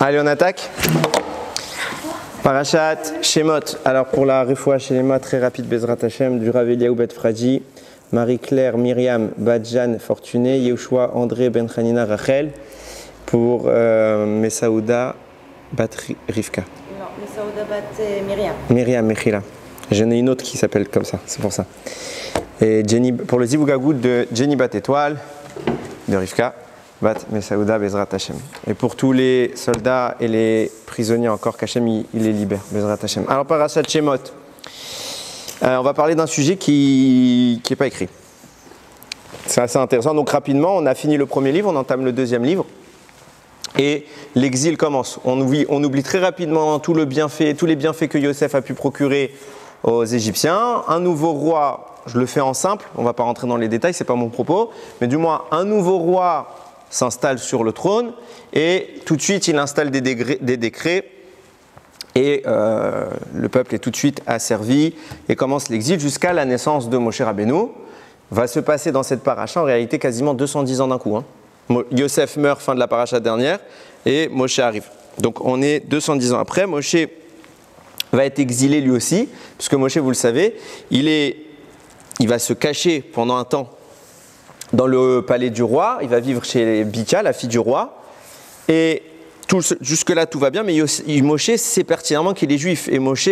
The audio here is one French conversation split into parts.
Allez, on attaque. Parashat Shemot. Alors pour la refoua Shelema, très rapide, Bezrat Hashem, du Rav Eliaou Bet Fradi, Marie-Claire, Myriam, Badjan, Fortuné, Yehoshua, André, Ben Hanina, Rachel, pour Mesaouda, Bat Rivka. Non, Mesaouda, Bat Myriam. Myriam, Mechila. J'en ai une autre qui s'appelle comme ça, c'est pour ça. Et Jenny, pour le Zivougagout de Jenny Bat Étoile, de Rivka. Bat Mesaouda Bezrat Hashem. Et pour tous les soldats et les prisonniers encore qu'Hachem il les libère. Bezrat Hashem. Alors Parashat Shemot. On va parler d'un sujet qui n'est pas écrit. C'est assez intéressant. Donc rapidement, on a fini le premier livre, on entame le deuxième livre. Et l'exil commence. On oublie très rapidement tous les bienfaits que Yosef a pu procurer aux Égyptiens. Un nouveau roi, je le fais en simple, on ne va pas rentrer dans les détails, ce n'est pas mon propos, mais du moins un nouveau roi s'installe sur le trône et tout de suite il installe des décrets et le peuple est tout de suite asservi et commence l'exil jusqu'à la naissance de Moshe Rabbeinu. Va se passer dans cette paracha en réalité quasiment 210 ans d'un coup. Yosef meurt fin de la paracha dernière et Moshe arrive. Donc on est 210 ans après. Moshe va être exilé lui aussi, puisque Moshe, vous le savez, il va se cacher pendant un temps dans le palais du roi. Il va vivre chez Bika, la fille du roi. Et jusque-là, tout va bien, mais Moshe sait pertinemment qu'il est juif. Et Moshe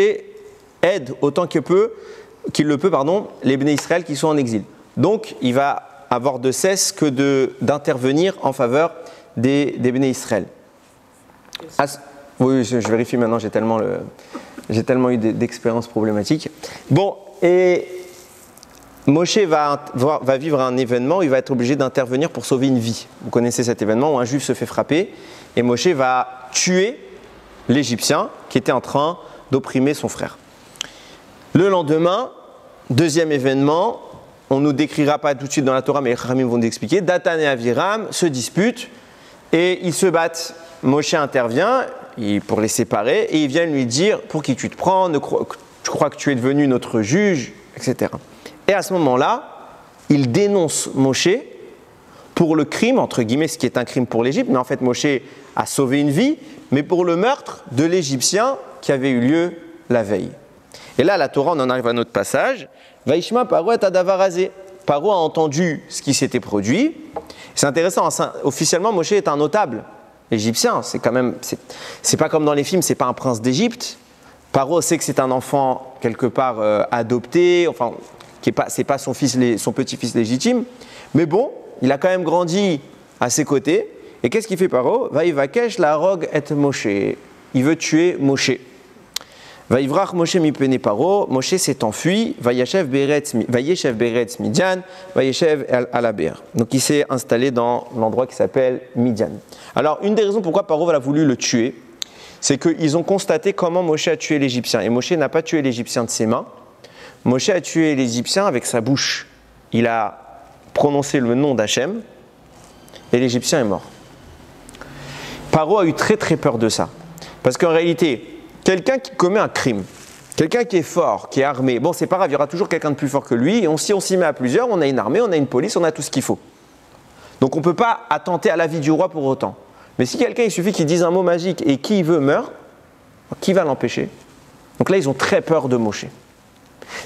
aide autant qu'il le peut, les Bnei Israël qui sont en exil. Donc, il va avoir de cesse que d'intervenir en faveur des Bnei Israël. Oui, je vérifie maintenant, j'ai tellement eu d'expériences problématiques. Bon, et Moshe va vivre un événement où il va être obligé d'intervenir pour sauver une vie. Vous connaissez cet événement où un juif se fait frapper et Moshe va tuer l'Égyptien qui était en train d'opprimer son frère. Le lendemain, deuxième événement, on ne nous décrira pas tout de suite dans la Torah, mais les Chachamim vont nous expliquer. Datan et Aviram se disputent et ils se battent. Moshe intervient pour les séparer et ils viennent lui dire « Pour qui tu te prends ? Tu crois que tu es devenu notre juge ?» etc. Et à ce moment-là, il dénonce Moshe pour le crime, entre guillemets, ce qui est un crime pour l'Égypte, mais en fait Moshe a sauvé une vie, mais pour le meurtre de l'Égyptien qui avait eu lieu la veille. Et là, la Torah, on en arrive à notre passage. Vaishma Paro et Adavarazé. Paro a entendu ce qui s'était produit. C'est intéressant, officiellement, Moshe est un notable égyptien. C'est pas comme dans les films, c'est pas un prince d'Égypte. Paro sait que c'est un enfant quelque part adopté, enfin, c'est pas son petit-fils légitime, mais bon, il a quand même grandi à ses côtés. Et qu'est-ce qu'il fait Paro ? Vaïvakesh la rogue et Moshe. Il veut tuer Moshe. Vaïvrach Moshe mipene Paro. Moshe s'est enfui. Vaïeshev beretz Midian. Vaïeshev alaber. Donc il s'est installé dans l'endroit qui s'appelle Midian. Alors une des raisons pourquoi Paro a voulu le tuer, c'est qu'ils ont constaté comment Moshe a tué l'Égyptien. Et Moshe n'a pas tué l'Égyptien de ses mains. Moshe a tué l'Égyptien avec sa bouche. Il a prononcé le nom d'Hachem et l'Égyptien est mort. Paro a eu très très peur de ça. Parce qu'en réalité, quelqu'un qui commet un crime, quelqu'un qui est fort, qui est armé, bon c'est pas grave, il y aura toujours quelqu'un de plus fort que lui. Et si on s'y met à plusieurs, on a une armée, on a une police, on a tout ce qu'il faut. Donc on ne peut pas attenter à la vie du roi pour autant. Mais si quelqu'un, il suffit qu'il dise un mot magique et qui veut meurt, qui va l'empêcher ? Donc là, ils ont très peur de Moshe.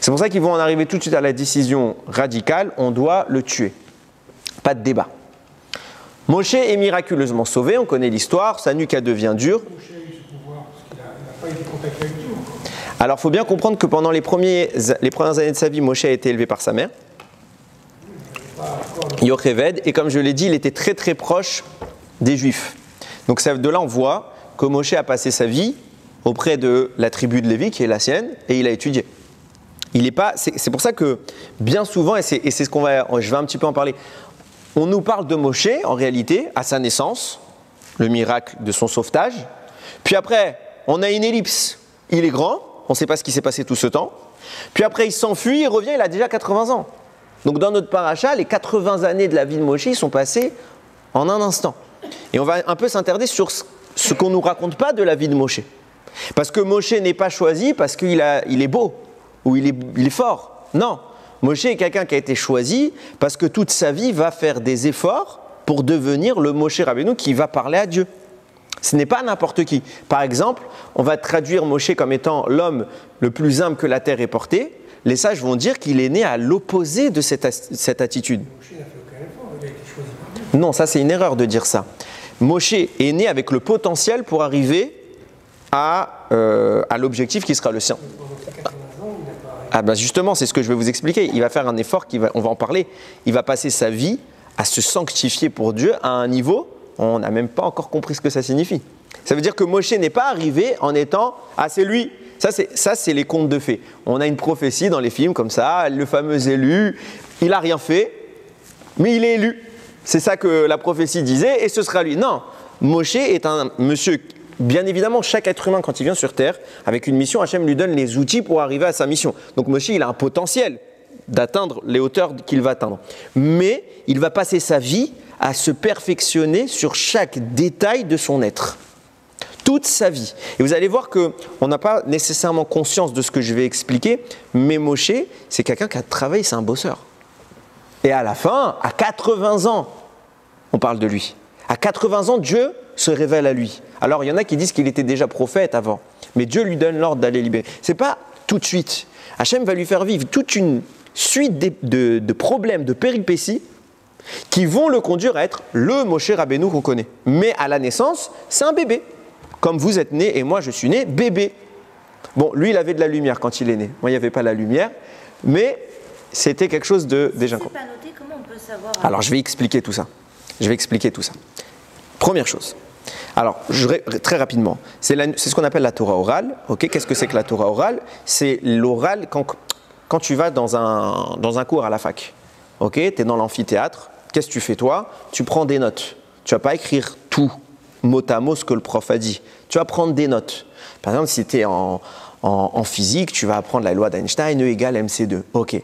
C'est pour ça qu'ils vont en arriver tout de suite à la décision radicale, on doit le tuer. Pas de débat. Moshe est miraculeusement sauvé, on connaît l'histoire, sa nuque devient dure. Moshe a eu ce pouvoir parce qu'il n'a pas eu de contact avec Dieu encore. Alors il faut bien comprendre que pendant les premières années de sa vie, Moshe a été élevé par sa mère, Yocheved, et comme je l'ai dit, il était très très proche des Juifs. Donc de là on voit que Moshe a passé sa vie auprès de la tribu de Lévi qui est la sienne et il a étudié. C'est pour ça que bien souvent, et c'est ce je vais un petit peu en parler, on nous parle de Moshe en réalité à sa naissance, le miracle de son sauvetage, puis après on a une ellipse, il est grand, on ne sait pas ce qui s'est passé tout ce temps, puis après il s'enfuit, il revient, il a déjà 80 ans. Donc dans notre paracha, les 80 années de la vie de Moshe sont passées en un instant. Et on va un peu s'interroger sur ce qu'on ne nous raconte pas de la vie de Moshe. Parce que Moshe n'est pas choisi parce qu'il est beau ou il est fort. Non, Moshe est quelqu'un qui a été choisi parce que toute sa vie va faire des efforts pour devenir le Moshe Rabbeinu qui va parler à Dieu. Ce n'est pas n'importe qui. Par exemple, on va traduire Moshe comme étant l'homme le plus humble que la terre ait porté. Les sages vont dire qu'il est né à l'opposé de cette attitude. Moshe n'a fait aucun effort, il a été choisi par Dieu. Non, ça c'est une erreur de dire ça. Moshe est né avec le potentiel pour arriver à l'objectif qui sera le sien. Pendant ses 80 ans, il n'a pas arrêté. Ah ben justement, c'est ce que je vais vous expliquer. Il va faire un effort, on va en parler. Il va passer sa vie à se sanctifier pour Dieu à un niveau, on n'a même pas encore compris ce que ça signifie. Ça veut dire que Moshe n'est pas arrivé en étant « Ah, c'est lui ». Ça, c'est les contes de fées. On a une prophétie dans les films comme ça, le fameux élu, il n'a rien fait, mais il est élu. C'est ça que la prophétie disait, et ce sera lui. Non, Moshe est un monsieur, bien évidemment, chaque être humain, quand il vient sur Terre, avec une mission, Hachem lui donne les outils pour arriver à sa mission. Donc Moshe, il a un potentiel d'atteindre les hauteurs qu'il va atteindre. Mais il va passer sa vie à se perfectionner sur chaque détail de son être. Toute sa vie. Et vous allez voir qu'on n'a pas nécessairement conscience de ce que je vais expliquer, mais Moshe, c'est quelqu'un qui a travaillé, c'est un bosseur. Et à la fin, à 80 ans, on parle de lui. À 80 ans, Dieu se révèle à lui. Alors, il y en a qui disent qu'il était déjà prophète avant, mais Dieu lui donne l'ordre d'aller libérer. Ce n'est pas tout de suite. Hachem va lui faire vivre toute une suite de problèmes, de péripéties, qui vont le conduire à être le Moshe Rabbeinu qu'on connaît. Mais à la naissance, c'est un bébé. Comme vous êtes né et moi je suis né bébé. Bon, lui il avait de la lumière quand il est né. Moi il n'y avait pas la lumière, mais c'était quelque chose de déjà. Si c'est pas noté, comment on peut savoir? Alors je vais expliquer tout ça. Première chose. Alors très rapidement, c'est ce qu'on appelle la Torah orale. Ok, qu'est-ce que c'est que la Torah orale? C'est l'oral quand tu vas dans un cours à la fac. Ok, tu es dans l'amphithéâtre. Qu'est-ce que tu fais toi? Tu prends des notes. Tu vas pas écrire tout mot à mot ce que le prof a dit. Tu vas prendre des notes. Par exemple, si tu es en physique, tu vas apprendre la loi d'Einstein, E égale mc2. Ok.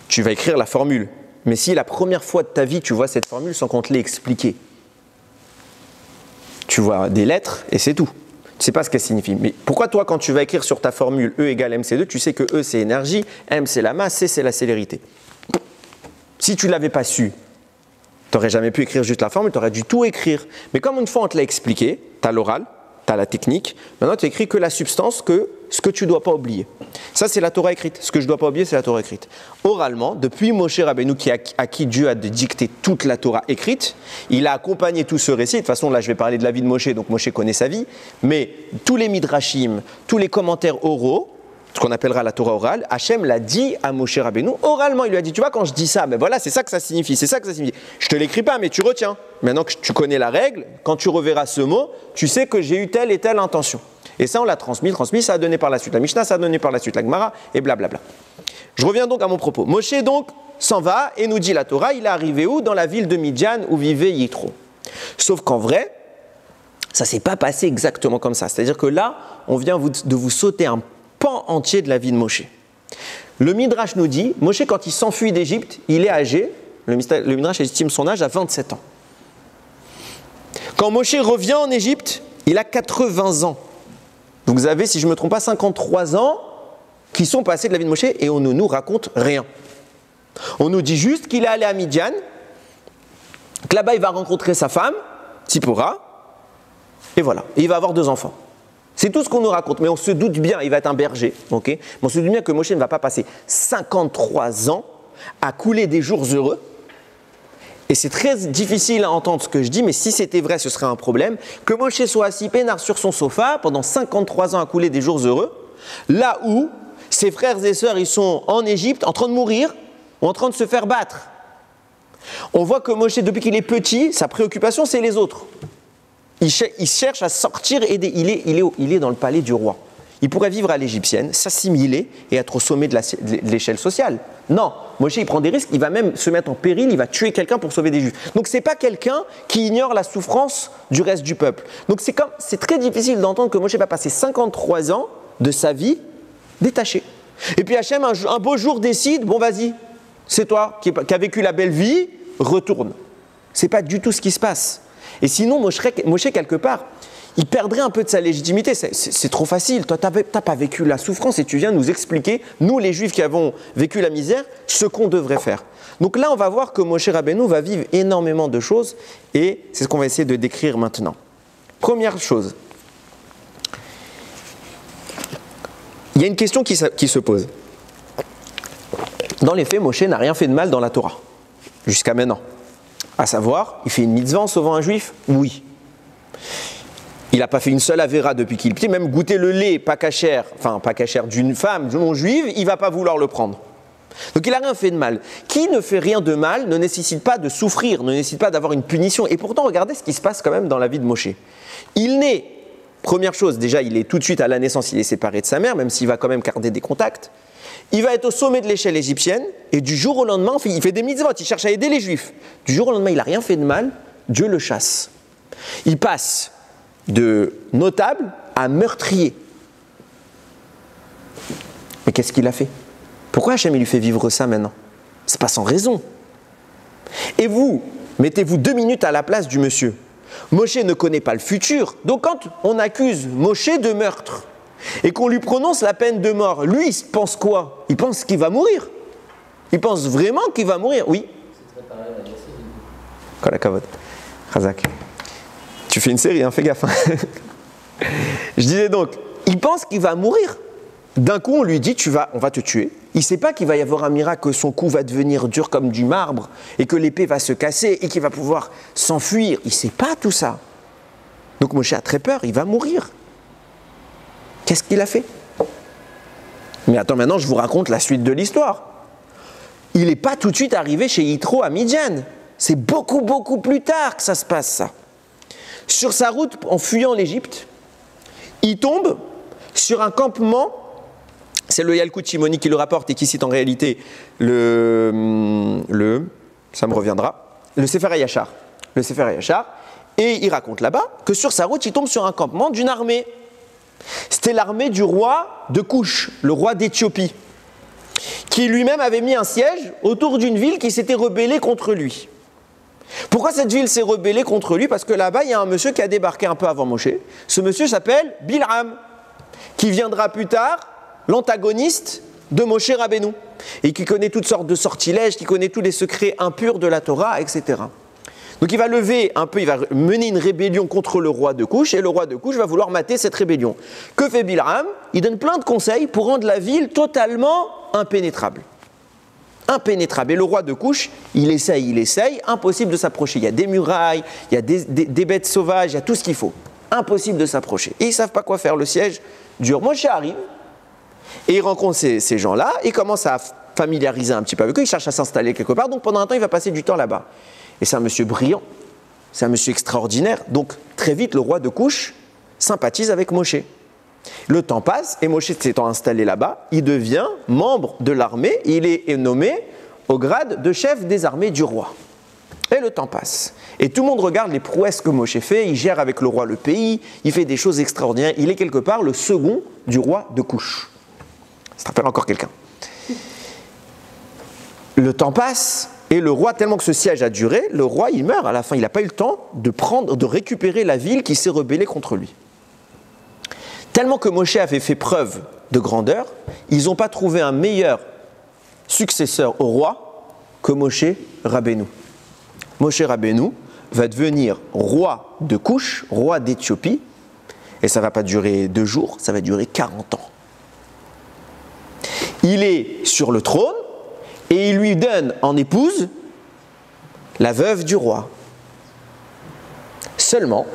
Tu vas écrire la formule. Mais si la première fois de ta vie, tu vois cette formule sans qu'on te l'ait expliquée, tu vois des lettres et c'est tout. Tu ne sais pas ce qu'elle signifie. Mais pourquoi toi, quand tu vas écrire sur ta formule E égale mc2, tu sais que E c'est énergie, M c'est la masse, C c'est la célérité. Si tu ne l'avais pas su, tu n'aurais jamais pu écrire juste la formule, tu aurais dû tout écrire. Mais comme une fois on te l'a expliqué, tu as l'oral, tu as la technique, maintenant tu écris que la substance, que ce que tu ne dois pas oublier. Ça c'est la Torah écrite. Ce que je ne dois pas oublier, c'est la Torah écrite. Oralement, depuis Moshe Rabbeinu à qui Dieu a dicté toute la Torah écrite, il a accompagné tout ce récit. De toute façon, là je vais parler de la vie de Moshe, donc Moshe connaît sa vie. Mais tous les midrashim, tous les commentaires oraux, ce qu'on appellera la Torah orale, Hachem l'a dit à Moshe Rabbeinu, oralement, il lui a dit, tu vois, quand je dis ça, ben voilà, c'est ça que ça signifie, c'est ça que ça signifie. Je te l'écris pas, mais tu retiens. Maintenant que tu connais la règle, quand tu reverras ce mot, tu sais que j'ai eu telle et telle intention. Et ça, on l'a transmis, ça a donné par la suite la Mishnah, ça a donné par la suite la Gemara, et blablabla. Je reviens donc à mon propos. Moshe donc s'en va et nous dit la Torah, il est arrivé où? Dans la ville de Midian où vivait Yitro. Sauf qu'en vrai, ça ne s'est pas passé exactement comme ça. C'est-à-dire que là, on vient de vous sauter un pan entier de la vie de Moshe. Le Midrash nous dit, Moshe quand il s'enfuit d'Égypte, il est âgé, le Midrash estime son âge à 27 ans. Quand Moshe revient en Égypte, il a 80 ans. Donc vous avez, si je ne me trompe pas, 53 ans qui sont passés de la vie de Moshe et on ne nous raconte rien. On nous dit juste qu'il est allé à Midian, que là-bas il va rencontrer sa femme, Tzipora, et voilà, et il va avoir 2 enfants. C'est tout ce qu'on nous raconte, mais on se doute bien, il va être un berger, ok? Mais on se doute bien que Moshe ne va pas passer 53 ans à couler des jours heureux. Et c'est très difficile à entendre ce que je dis, mais si c'était vrai, ce serait un problème. Que Moshe soit assis peinard sur son sofa pendant 53 ans à couler des jours heureux, là où ses frères et sœurs, ils sont en Égypte, en train de mourir ou en train de se faire battre. On voit que Moshe, depuis qu'il est petit, sa préoccupation, c'est les autres. Il cherche à sortir et il est dans le palais du roi. Il pourrait vivre à l'égyptienne, s'assimiler et être au sommet de l'échelle sociale. Non, Moshe il prend des risques, il va même se mettre en péril, il va tuer quelqu'un pour sauver des juifs. Donc c'est pas quelqu'un qui ignore la souffrance du reste du peuple. Donc c'est très difficile d'entendre que Moshe va passer 53 ans de sa vie détaché. Et puis Hachem un beau jour décide, bon vas-y, c'est toi qui a vécu la belle vie, retourne. C'est pas du tout ce qui se passe. Et sinon, Moshe, quelque part, il perdrait un peu de sa légitimité. C'est trop facile. Toi, tu n'as pas vécu la souffrance et tu viens nous expliquer, nous les Juifs qui avons vécu la misère, ce qu'on devrait faire. Donc là, on va voir que Moshe Rabbeinu va vivre énormément de choses et c'est ce qu'on va essayer de décrire maintenant. Première chose, il y a une question qui se pose. Dans les faits, Moshe n'a rien fait de mal dans la Torah, jusqu'à maintenant. À savoir, il fait une mitzvah en sauvant un juif? Oui. Il n'a pas fait une seule avéra depuis qu'il est petit, même goûter le lait pas cachère, d'une femme non juive, il ne va pas vouloir le prendre. Donc il n'a rien fait de mal. Qui ne fait rien de mal ne nécessite pas de souffrir, ne nécessite pas d'avoir une punition. Et pourtant, regardez ce qui se passe quand même dans la vie de Moshe. Il naît, première chose, déjà il est tout de suite à la naissance, il est séparé de sa mère, même s'il va quand même garder des contacts. Il va être au sommet de l'échelle égyptienne, et du jour au lendemain, il fait des mitzvot, il cherche à aider les juifs. Du jour au lendemain, il n'a rien fait de mal, Dieu le chasse. Il passe de notable à meurtrier. Mais qu'est-ce qu'il a fait? Pourquoi Hachem lui fait vivre ça maintenant? C'est pas sans raison. Et vous, mettez-vous 2 minutes à la place du monsieur. Moshe ne connaît pas le futur, donc quand on accuse Moshe de meurtre et qu'on lui prononce la peine de mort, lui il pense quoi? Il pense qu'il va mourir. Il pense vraiment qu'il va mourir, oui. C'est très pareil à la série. Kolakavod. Razak. Tu fais une série, hein, fais gaffe. Je disais donc, il pense qu'il va mourir. D'un coup, on lui dit, on va te tuer. Il ne sait pas qu'il va y avoir un miracle, que son cou va devenir dur comme du marbre, et que l'épée va se casser, et qu'il va pouvoir s'enfuir. Il ne sait pas tout ça. Donc Moshe a très peur, il va mourir. Qu'est-ce qu'il a fait? Mais attends, maintenant, je vous raconte la suite de l'histoire. Il n'est pas tout de suite arrivé chez Yitro à Midian. C'est beaucoup, beaucoup plus tard que ça se passe, ça. Sur sa route, en fuyant l'Égypte, il tombe sur un campement. C'est le Yalkut Shimoni qui le rapporte et qui cite en réalité ça me reviendra, le Sefer HaYashar. Le Sefer HaYashar. Et il raconte là-bas que sur sa route, il tombe sur un campement d'une armée. C'était l'armée du roi de Couche, le roi d'Éthiopie, qui lui-même avait mis un siège autour d'une ville qui s'était rebellée contre lui. Pourquoi cette ville s'est rebellée contre lui? Parce que là-bas, il y a un monsieur qui a débarqué un peu avant Moshe. Ce monsieur s'appelle Bil'am, qui viendra plus tard l'antagoniste de Moshe Rabbeinu, et qui connaît toutes sortes de sortilèges, qui connaît tous les secrets impurs de la Torah, etc. Donc il va il va mener une rébellion contre le roi de Couche, et le roi de Couche va vouloir mater cette rébellion. Que fait Bil'am? Il donne plein de conseils pour rendre la ville totalement impénétrable. Impénétrable. Et le roi de Couche, il essaye, impossible de s'approcher. Il y a des murailles, il y a des bêtes sauvages, il y a tout ce qu'il faut. Impossible de s'approcher. Et ils ne savent pas quoi faire, le siège dure. Moshe arrive, et il rencontre ces gens-là, il commence à familiariser un petit peu avec eux, il cherche à s'installer quelque part, donc pendant un temps, il va passer du temps là-bas. Et c'est un monsieur brillant, c'est un monsieur extraordinaire, donc très vite, le roi de Couche sympathise avec Moshe. Le temps passe, et Moshe s'étant installé là-bas, il devient membre de l'armée, il est nommé au grade de chef des armées du roi. Et le temps passe. Et tout le monde regarde les prouesses que Moshe fait, il gère avec le roi le pays, il fait des choses extraordinaires, il est quelque part le second du roi de Couche. Ça te rappelle encore quelqu'un. Le temps passe, et le roi, tellement que ce siège a duré, le roi il meurt à la fin, il n'a pas eu le temps de récupérer la ville qui s'est rebellée contre lui. Tellement que Moshe avait fait preuve de grandeur, ils n'ont pas trouvé un meilleur successeur au roi que Moshe Rabbeinu. Moshe Rabbeinu va devenir roi de Couche, roi d'Éthiopie, et ça ne va pas durer 2 jours, ça va durer 40 ans. Il est sur le trône, et il lui donne en épouse la veuve du roi. Seulement,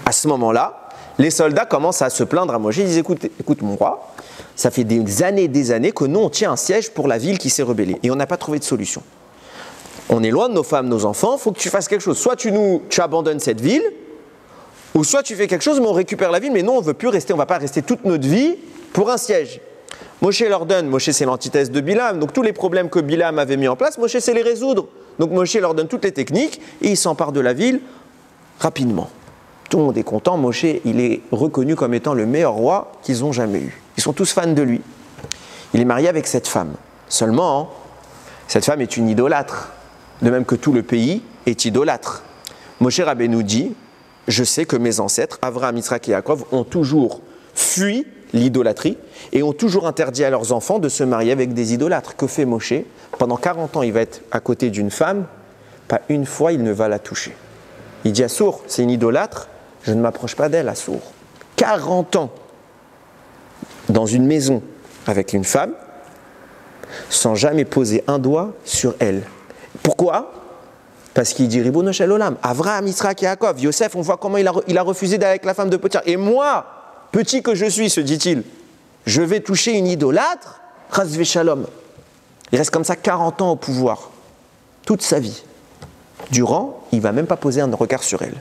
à ce moment-là, les soldats commencent à se plaindre à Moshe. Ils disent, écoute mon roi, ça fait des années que nous on tient un siège pour la ville qui s'est rebellée et on n'a pas trouvé de solution. On est loin de nos femmes, nos enfants, il faut que tu fasses quelque chose. Soit tu abandonnes cette ville, ou soit tu fais quelque chose mais on récupère la ville, mais non on ne veut plus rester, on ne va pas rester toute notre vie pour un siège. Moshe leur donne, Moshe c'est l'antithèse de Bil'am, donc tous les problèmes que Bil'am avait mis en place, Moshe sait les résoudre. Donc Moshe leur donne toutes les techniques et il s'empare de la ville rapidement. Tout le monde est content, Moshe il est reconnu comme étant le meilleur roi qu'ils ont jamais eu. Ils sont tous fans de lui. Il est marié avec cette femme. Seulement, cette femme est une idolâtre, de même que tout le pays est idolâtre. Moshe Rabbeinu dit, je sais que mes ancêtres, Avraham, Yitzhak et Yaakov, ont toujours fui l'idolâtrie et ont toujours interdit à leurs enfants de se marier avec des idolâtres. Que fait Moshe? Pendant 40 ans, il va être à côté d'une femme, pas une fois il ne va la toucher. Il dit à Sour, c'est une idolâtre, je ne m'approche pas d'elle, Assour. 40 ans dans une maison avec une femme, sans jamais poser un doigt sur elle. Pourquoi? Parce qu'il dit Ribono Shel Olam, Avraham, Yitzhak et Yaakov, Yosef, on voit comment il a refusé d'aller avec la femme de Potiphar. Et moi, petit que je suis, se dit-il, je vais toucher une idolâtre, Chas v'Shalom. Il reste comme ça 40 ans au pouvoir, toute sa vie. Durant, il ne va même pas poser un regard sur elle.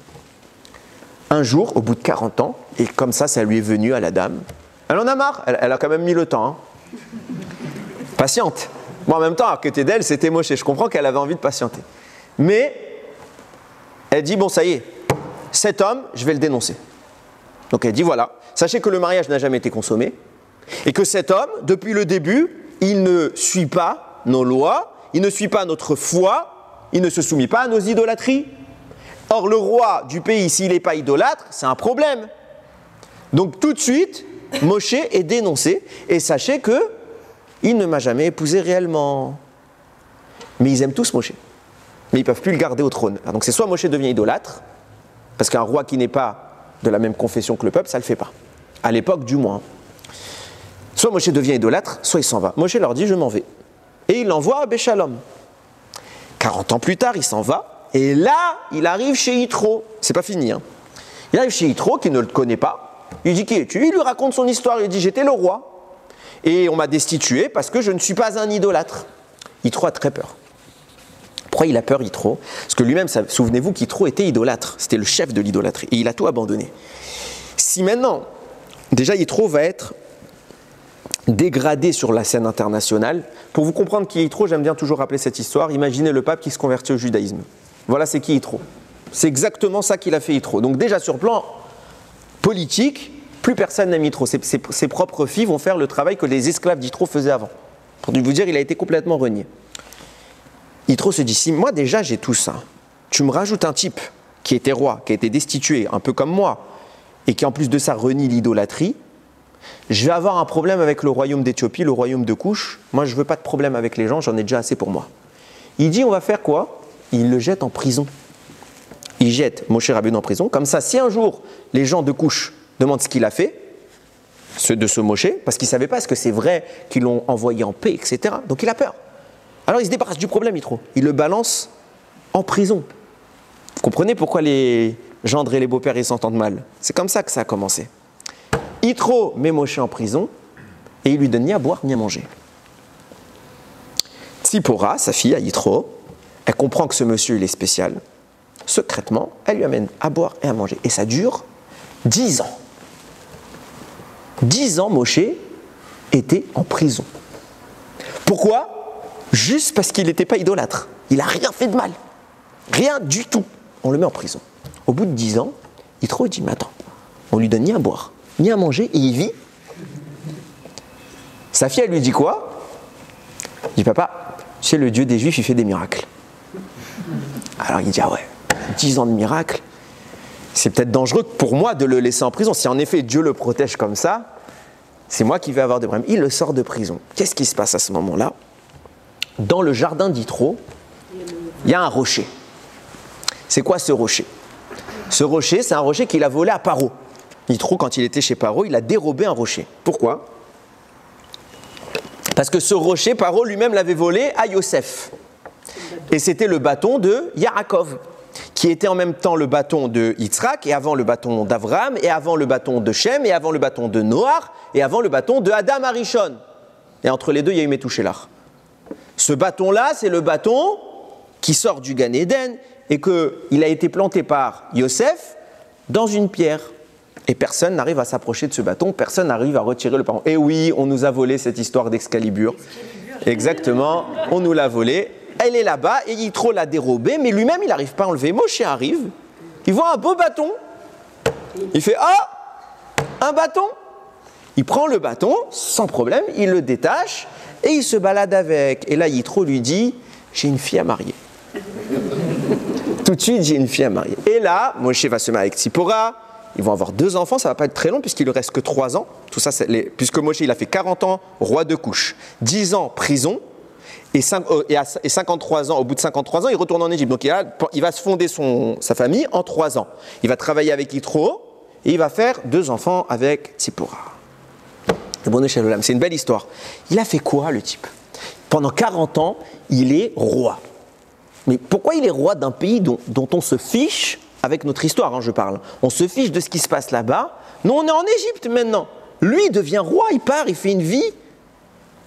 Un jour, au bout de 40 ans, et comme ça lui est venu à la dame, elle en a marre, elle a quand même mis le temps. Hein. Patiente. Bon, en même temps, à côté d'elle, c'était Moshe. Je comprends qu'elle avait envie de patienter. Mais, elle dit, bon, ça y est, cet homme, je vais le dénoncer. Donc elle dit, voilà, sachez que le mariage n'a jamais été consommé, et que cet homme, depuis le début, il ne suit pas nos lois, il ne suit pas notre foi, il ne se soumet pas à nos idolâtries. Or, le roi du pays, s'il n'est pas idolâtre, c'est un problème. Donc tout de suite, Moshe est dénoncé, et sachez que il ne m'a jamais épousé réellement. Mais ils aiment tous Moshe. Mais ils ne peuvent plus le garder au trône. Alors donc c'est soit Moshe devient idolâtre, parce qu'un roi qui n'est pas de la même confession que le peuple, ça ne le fait pas. À l'époque, du moins. Soit Moshe devient idolâtre, soit il s'en va. Moshe leur dit, je m'en vais. Et il l'envoie à Béchalom. 40 ans plus tard, il s'en va. Et là, il arrive chez Yitro. C'est pas fini. Hein. Il arrive chez Yitro, qui ne le connaît pas. Il dit, qui es-tu? Il lui raconte son histoire. Il dit, j'étais le roi. Et on m'a destitué parce que je ne suis pas un idolâtre. Yitro a très peur. Pourquoi il a peur, Yitro? Parce que lui-même, souvenez-vous qu'Yitro était idolâtre. C'était le chef de l'idolâtrie. Et il a tout abandonné. Si maintenant, déjà Yitro va être dégradé sur la scène internationale, pour vous comprendre qui est Yitro, j'aime bien toujours rappeler cette histoire. Imaginez le pape qui se convertit au judaïsme. Voilà, c'est qui Yitro. C'est exactement ça qu'il a fait Yitro. Donc déjà sur le plan politique, plus personne n'aime Yitro. Ses propres filles vont faire le travail que les esclaves d'Yitro faisaient avant. Pour vous dire, il a été complètement renié. Yitro se dit, si moi déjà j'ai tout ça, tu me rajoutes un type qui était roi, qui a été destitué, un peu comme moi, et qui en plus de ça renie l'idolâtrie, je vais avoir un problème avec le royaume d'Éthiopie, le royaume de Couche. Moi je ne veux pas de problème avec les gens, j'en ai déjà assez pour moi. Il dit, on va faire quoi? Il le jette en prison. Il jette Moshe Rabbeinu en prison, comme ça si un jour les gens de Couche demandent ce qu'il a fait, ceux de ce Moshe, parce qu'ils ne savaient pas est-ce que c'est vrai qu'ils l'ont envoyé en paix, etc. Donc il a peur. Alors il se débarrasse du problème, Yitro. Il le balance en prison. Vous comprenez pourquoi les gendres et les beaux-pères ils s'entendent mal? C'est comme ça que ça a commencé. Yitro met Moshe en prison et il lui donne ni à boire ni à manger. Tzipora, sa fille, à Yitro, elle comprend que ce monsieur il est spécial. Secrètement, elle lui amène à boire et à manger. Et ça dure 10 ans. 10 ans, Moshe était en prison. Pourquoi? Juste parce qu'il n'était pas idolâtre. Il n'a rien fait de mal. Rien du tout. On le met en prison. Au bout de 10 ans, Yitro dit, mais attends, on lui donne ni à boire, ni à manger, et il vit. Sa fille, elle lui dit quoi? Il dit, papa, tu sais, le Dieu des Juifs, il fait des miracles. Alors il dit, ah ouais, 10 ans de miracles, c'est peut-être dangereux pour moi de le laisser en prison. Si en effet Dieu le protège comme ça, c'est moi qui vais avoir des problèmes. Il le sort de prison. Qu'est-ce qui se passe à ce moment-là? Dans le jardin d'Yitro, il y a un rocher. C'est quoi ce rocher? Ce rocher, c'est un rocher qu'il a volé à Paro. Yitro, quand il était chez Paro, il a dérobé un rocher. Pourquoi? Parce que ce rocher, Paro lui-même l'avait volé à Yosef. Et c'était le bâton de Yaakov, qui était en même temps le bâton de Yitzhak, et avant le bâton d'Avraham, et avant le bâton de Shem, et avant le bâton de Noach, et avant le bâton de Adam Arishon. Et entre les deux, il y a eu Metouchélar. Ce bâton-là, c'est le bâton qui sort du Gan Eden, et qu'il a été planté par Yosef dans une pierre. Et personne n'arrive à s'approcher de ce bâton, personne n'arrive à retirer le bâton. Et oui, on nous a volé cette histoire d'Excalibur. Exactement, on nous l'a volé. Elle est là-bas et Yitro l'a dérobée, mais lui-même il n'arrive pas à enlever. Moshe arrive, il voit un beau bâton. Il fait, ah, un bâton. Il prend le bâton, sans problème, il le détache et il se balade avec. Et là Yitro lui dit, j'ai une fille à marier. Tout de suite, j'ai une fille à marier. Et là, Moshe va se marier avec Tzipora. Ils vont avoir 2 enfants, ça ne va pas être très long puisqu'il ne reste que 3 ans. Tout ça, puisque Moshe il a fait 40 ans roi de Couche, 10 ans prison. Et 53 ans, au bout de 53 ans, il retourne en Égypte. Donc il va se fonder sa famille en 3 ans. Il va travailler avec Yitro et il va faire 2 enfants avec Tzipora. C'est une belle histoire. Il a fait quoi, le type? Pendant 40 ans, il est roi. Mais pourquoi il est roi d'un pays dont on se fiche, avec notre histoire, je parle, on se fiche de ce qui se passe là-bas? Nous, on est en Égypte maintenant. Lui, il devient roi, il part, il fait une vie.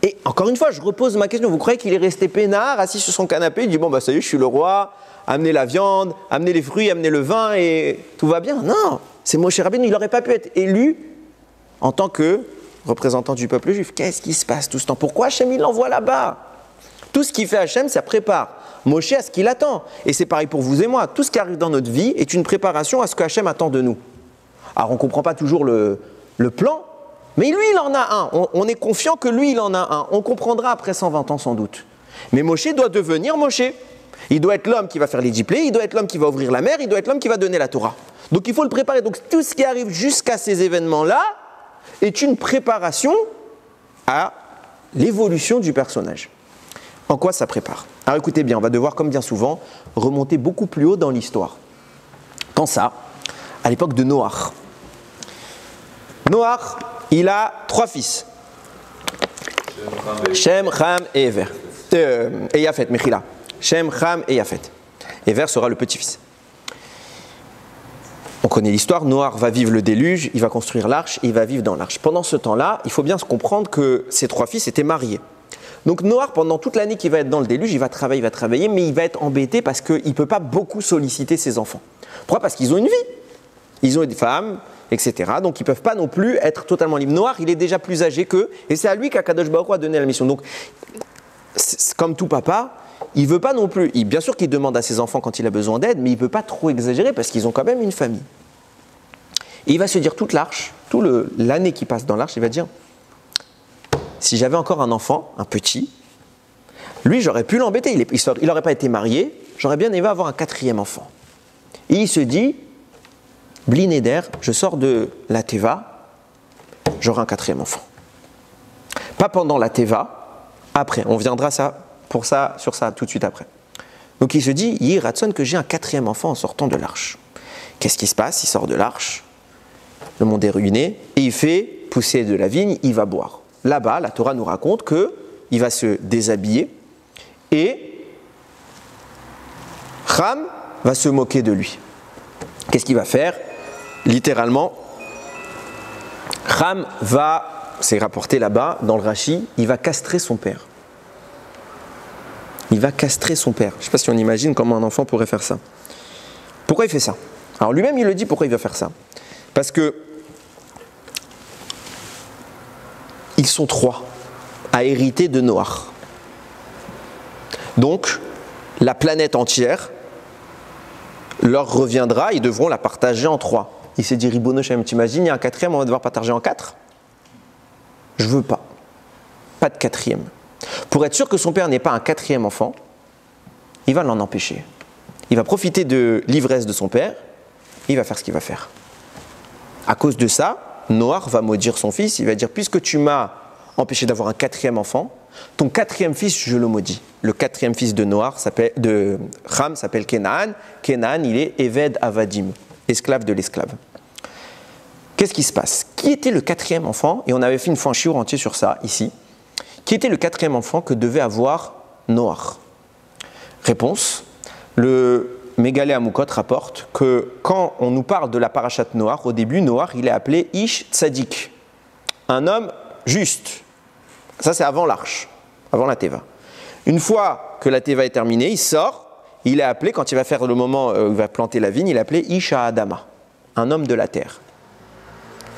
Et encore une fois, je repose ma question. Vous croyez qu'il est resté peinard, assis sur son canapé, il dit, bon, ça y est, je suis le roi, amenez la viande, amenez les fruits, amenez le vin et tout va bien? Non, c'est Moshe Rabbeinu, il n'aurait pas pu être élu en tant que représentant du peuple juif. Qu'est-ce qui se passe tout ce temps? Pourquoi Hachem, il l'envoie là-bas? Tout ce qu'il fait Hachem, ça prépare Moshe à ce qu'il attend. Et c'est pareil pour vous et moi. Tout ce qui arrive dans notre vie est une préparation à ce que Hachem attend de nous. Alors, on ne comprend pas toujours le plan, mais lui, il en a un. On est confiant que lui, il en a un. On comprendra après 120 ans sans doute. Mais Moshe doit devenir Moshe. Il doit être l'homme qui va faire les diplés, il doit être l'homme qui va ouvrir la mer, il doit être l'homme qui va donner la Torah. Donc il faut le préparer. Donc tout ce qui arrive jusqu'à ces événements-là est une préparation à l'évolution du personnage. En quoi ça prépare? Alors écoutez bien, on va devoir, comme bien souvent, remonter beaucoup plus haut dans l'histoire. Quand ça? À l'époque de Noach. Noach, il a 3 fils. Shem, Ham et Ever. Et Yafet, Mechila. Shem, Ham et Yafet. Ever sera le petit-fils. On connaît l'histoire, Noach va vivre le déluge, il va construire l'arche, il va vivre dans l'arche. Pendant ce temps-là, il faut bien se comprendre que ces 3 fils étaient mariés. Donc Noach, pendant toute l'année qu'il va être dans le déluge, il va travailler, mais il va être embêté parce qu'il ne peut pas beaucoup solliciter ses enfants. Pourquoi? Parce qu'ils ont une vie. Ils ont des femmes, etc. Donc ils ne peuvent pas non plus être totalement libres. Noach, il est déjà plus âgé qu'eux, et c'est à lui qu'Akadosh Baruch Hu a donné la mission. Donc, comme tout papa, il ne veut pas non plus. Bien sûr qu'il demande à ses enfants quand il a besoin d'aide, mais il ne peut pas trop exagérer parce qu'ils ont quand même une famille. Et il va se dire toute l'arche, l'année qui passe dans l'arche, il va dire, si j'avais encore un enfant, un petit, lui j'aurais pu l'embêter, il n'aurait pas été marié, j'aurais bien aimé avoir un 4e enfant. Et il se dit, Bli Neder, je sors de la Teva, j'aurai un 4e enfant. Pas pendant la Teva, après, on viendra sur ça tout de suite après. Donc il se dit, Yi Ratson, que j'ai un 4e enfant en sortant de l'arche. Qu'est-ce qui se passe? Il sort de l'arche, le monde est ruiné, et il fait pousser de la vigne, il va boire. Là-bas, la Torah nous raconte qu'il va se déshabiller et Ham va se moquer de lui. Qu'est-ce qu'il va faire? Littéralement, Ham va, c'est rapporté là-bas, dans le Rashi, il va castrer son père. Il va castrer son père. Je ne sais pas si on imagine comment un enfant pourrait faire ça. Pourquoi il fait ça? Alors lui-même, il le dit pourquoi il va faire ça. Parce que ils sont 3 à hériter de Noach. Donc, la planète entière leur reviendra, ils devront la partager en 3. Il s'est dit, Ribono Shem, t'imagines, il y a un 4e, on va devoir partager en 4? Je veux pas. Pas de 4e. Pour être sûr que son père n'ait pas un 4e enfant, il va l'en empêcher. Il va profiter de l'ivresse de son père, et il va faire ce qu'il va faire. À cause de ça, Noach va maudire son fils, il va dire, puisque tu m'as empêché d'avoir un 4e enfant, ton 4e fils, je le maudis. Le 4e fils de Ham s'appelle Kenaan. Kenaan, il est Eved Avadim, esclave de l'esclave. Qu'est-ce qui se passe? Qui était le 4e enfant? Et on avait fait une fois un shiur entier sur ça, ici. Qui était le 4e enfant que devait avoir Noach? Réponse, le Mégalé Amoukot rapporte que quand on nous parle de la parashat Noach, au début, Noach, il est appelé Ish Tzadik, un homme juste. Ça, c'est avant l'arche, avant la Teva. Une fois que la Teva est terminée, il sort, il est appelé, quand il va faire le moment où il va planter la vigne, il est appelé Ish Adama, un homme de la terre.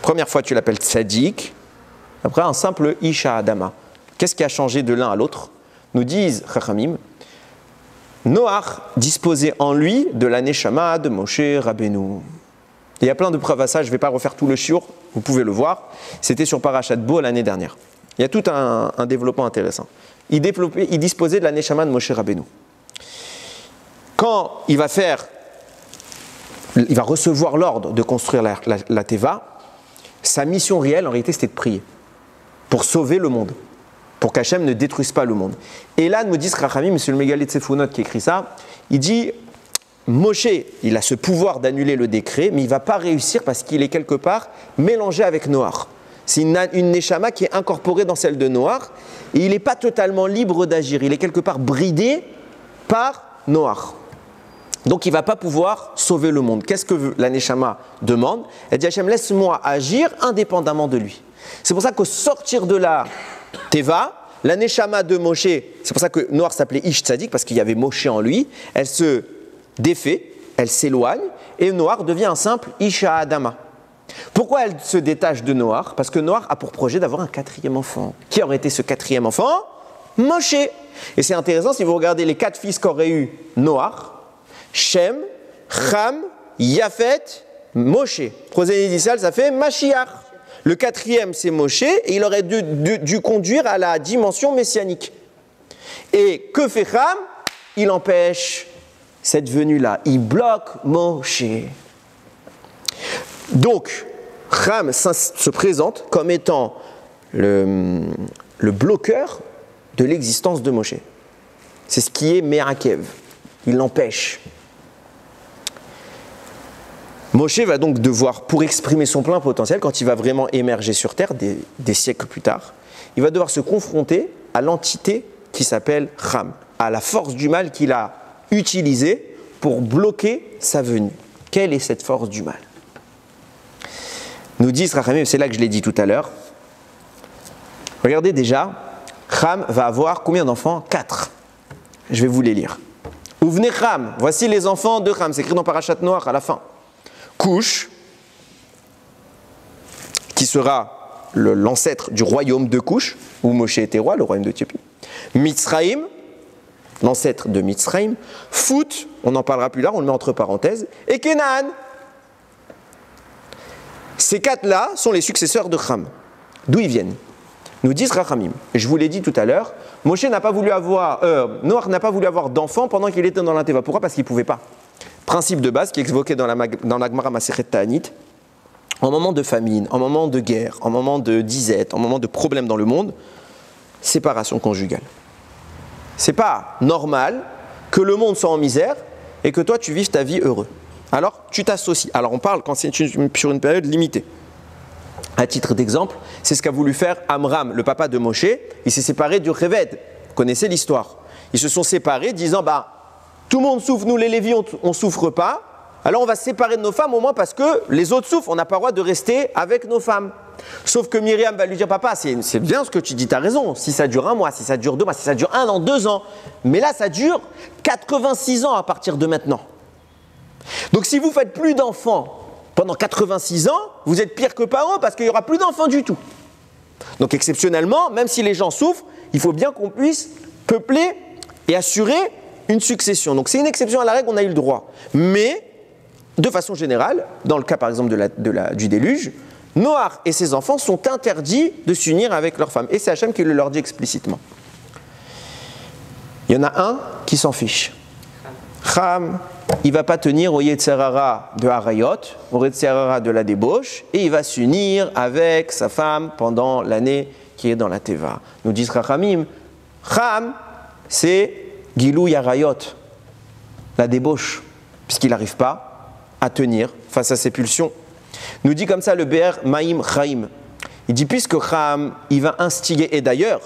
Première fois, tu l'appelles Tzadik, après un simple Ish Adama. Qu'est-ce qui a changé de l'un à l'autre? Nous disent Chachamim, Noach disposait en lui de la Neshama de Moshe Rabbeinu. Il y a plein de preuves à ça, je ne vais pas refaire tout le shiur, vous pouvez le voir. C'était sur Parashat Bo l'année dernière. Il y a tout un développement intéressant. Il disposait de la Neshama de Moshe Rabbeinu. Quand il va recevoir l'ordre de construire la Teva, sa mission réelle en réalité c'était de prier pour sauver le monde. pour qu'Hachem ne détruise pas le monde. Et là, nous dit Rachamim, c'est le Mégalé de Tsefounot qui écrit ça, il dit, Moshe, il a ce pouvoir d'annuler le décret, mais il ne va pas réussir parce qu'il est quelque part mélangé avec Noach. C'est une Neshama qui est incorporée dans celle de Noach, et il n'est pas totalement libre d'agir, il est quelque part bridé par Noach. Donc il ne va pas pouvoir sauver le monde. Qu'est-ce que la Neshama demande? Elle dit, Hachem, laisse-moi agir indépendamment de lui. C'est pour ça qu'au sortir de la Teva, la Neshama de Moshe, c'est pour ça que Noach s'appelait Ish Tzadik, parce qu'il y avait Moshe en lui, elle se défait, elle s'éloigne, et Noach devient un simple Isha Adama. Pourquoi elle se détache de Noach? Parce que Noach a pour projet d'avoir un 4e enfant. Qui aurait été ce 4e enfant? Moshe. Et c'est intéressant, si vous regardez les 4 fils qu'aurait eu Noach, Shem, Cham, Yafet, Moshe. Troisième initial, ça fait Mashiach. Le 4e, c'est Moshe, et il aurait dû conduire à la dimension messianique. Et que fait Cham? Il empêche cette venue-là. Il bloque Moshe. Donc, Cham se présente comme étant le bloqueur de l'existence de Moshe. C'est ce qui est Merakev. Il l'empêche. Moshe va donc devoir, pour exprimer son plein potentiel, quand il va vraiment émerger sur Terre, des siècles plus tard, il va devoir se confronter à l'entité qui s'appelle Cham, à la force du mal qu'il a utilisée pour bloquer sa venue. Quelle est cette force du mal? Nous dit Rachamim, c'est là que je l'ai dit tout à l'heure. Regardez déjà, Cham va avoir combien d'enfants? 4. Je vais vous les lire. Ouvnei Cham, voici les enfants de Cham, c'est écrit dans Parashat Noach à la fin. Cush, qui sera l'ancêtre du royaume de Cush, où Moshe était roi, le royaume d'Éthiopie. Mitzraïm, l'ancêtre de Mitzraïm. Phut, on en parlera plus tard, on le met entre parenthèses. Et Kénan. Ces 4-là sont les successeurs de Cham. D'où ils viennent? Nous disent Rachamim. Et je vous l'ai dit tout à l'heure, Moshe n'a pas voulu avoir, Noach n'a pas voulu avoir d'enfant pendant qu'il était dans la Teva. Pourquoi? Parce qu'il ne pouvait pas. Principe de base qui est évoqué dans la Gemara Masechet Ta'anit, en moment de famine, en moment de guerre, en moment de disette, en moment de problème dans le monde, séparation conjugale. C'est pas normal que le monde soit en misère et que toi tu vives ta vie heureux. Alors tu t'associes. Alors on parle quand c'est sur une période limitée. À titre d'exemple, c'est ce qu'a voulu faire Amram, le papa de Moshe. Il s'est séparé du Réved. Vous connaissez l'histoire. Ils se sont séparés disant, tout le monde souffre, nous les Lévis, on ne souffre pas. Alors on va se séparer de nos femmes au moins parce que les autres souffrent, on n'a pas le droit de rester avec nos femmes. Sauf que Myriam va lui dire, papa, c'est bien ce que tu dis, tu as raison. Si ça dure 1 mois, si ça dure 2 mois, si ça dure 1 an, 2 ans. Mais là, ça dure 86 ans à partir de maintenant. Donc si vous faites plus d'enfants pendant 86 ans, vous êtes pire que parents parce qu'il n'y aura plus d'enfants du tout. Donc exceptionnellement, même si les gens souffrent, il faut bien qu'on puisse peupler et assurer une succession. Donc c'est une exception à la règle, on a eu le droit. Mais, de façon générale, dans le cas par exemple du déluge, Noach et ses enfants sont interdits de s'unir avec leurs femmes. Et c'est Hachem qui le leur dit explicitement. Il y en a un qui s'en fiche. Cham, il ne va pas tenir au Yetzerara de Harayot, au Yetzerara de la débauche, et il va s'unir avec sa femme pendant l'année qui est dans la Teva. Nous disent Chachamim, Cham, c'est Gilou Yarayot, la débauche, puisqu'il n'arrive pas à tenir face à ses pulsions. Nous dit comme ça le Be'er Maïm Chaim. Il dit puisque Cham, il va instiguer, et d'ailleurs,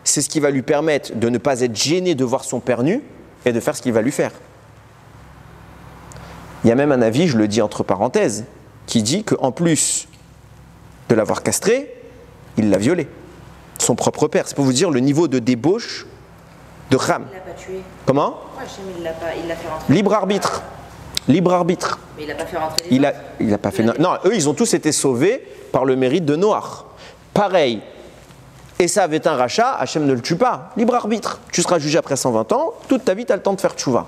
c'est ce qui va lui permettre de ne pas être gêné de voir son père nu et de faire ce qu'il va lui faire. Il y a même un avis, je le dis entre parenthèses, qui dit qu'en plus de l'avoir castré, il l'a violé. Son propre père. C'est pour vous dire le niveau de débauche de Cham. Il l'a pas tué. Comment? Pourquoi Hachem, il l'a fait rentrer? Libre arbitre. Libre arbitre. Mais il l'a pas fait rentrer les autres. Il a pas fait. Non, eux, ils ont tous été sauvés par le mérite de Noach. Pareil. Esav est un rachat, Hachem ne le tue pas. Libre arbitre. Tu seras jugé après 120 ans, toute ta vie, tu as le temps de faire tchouva.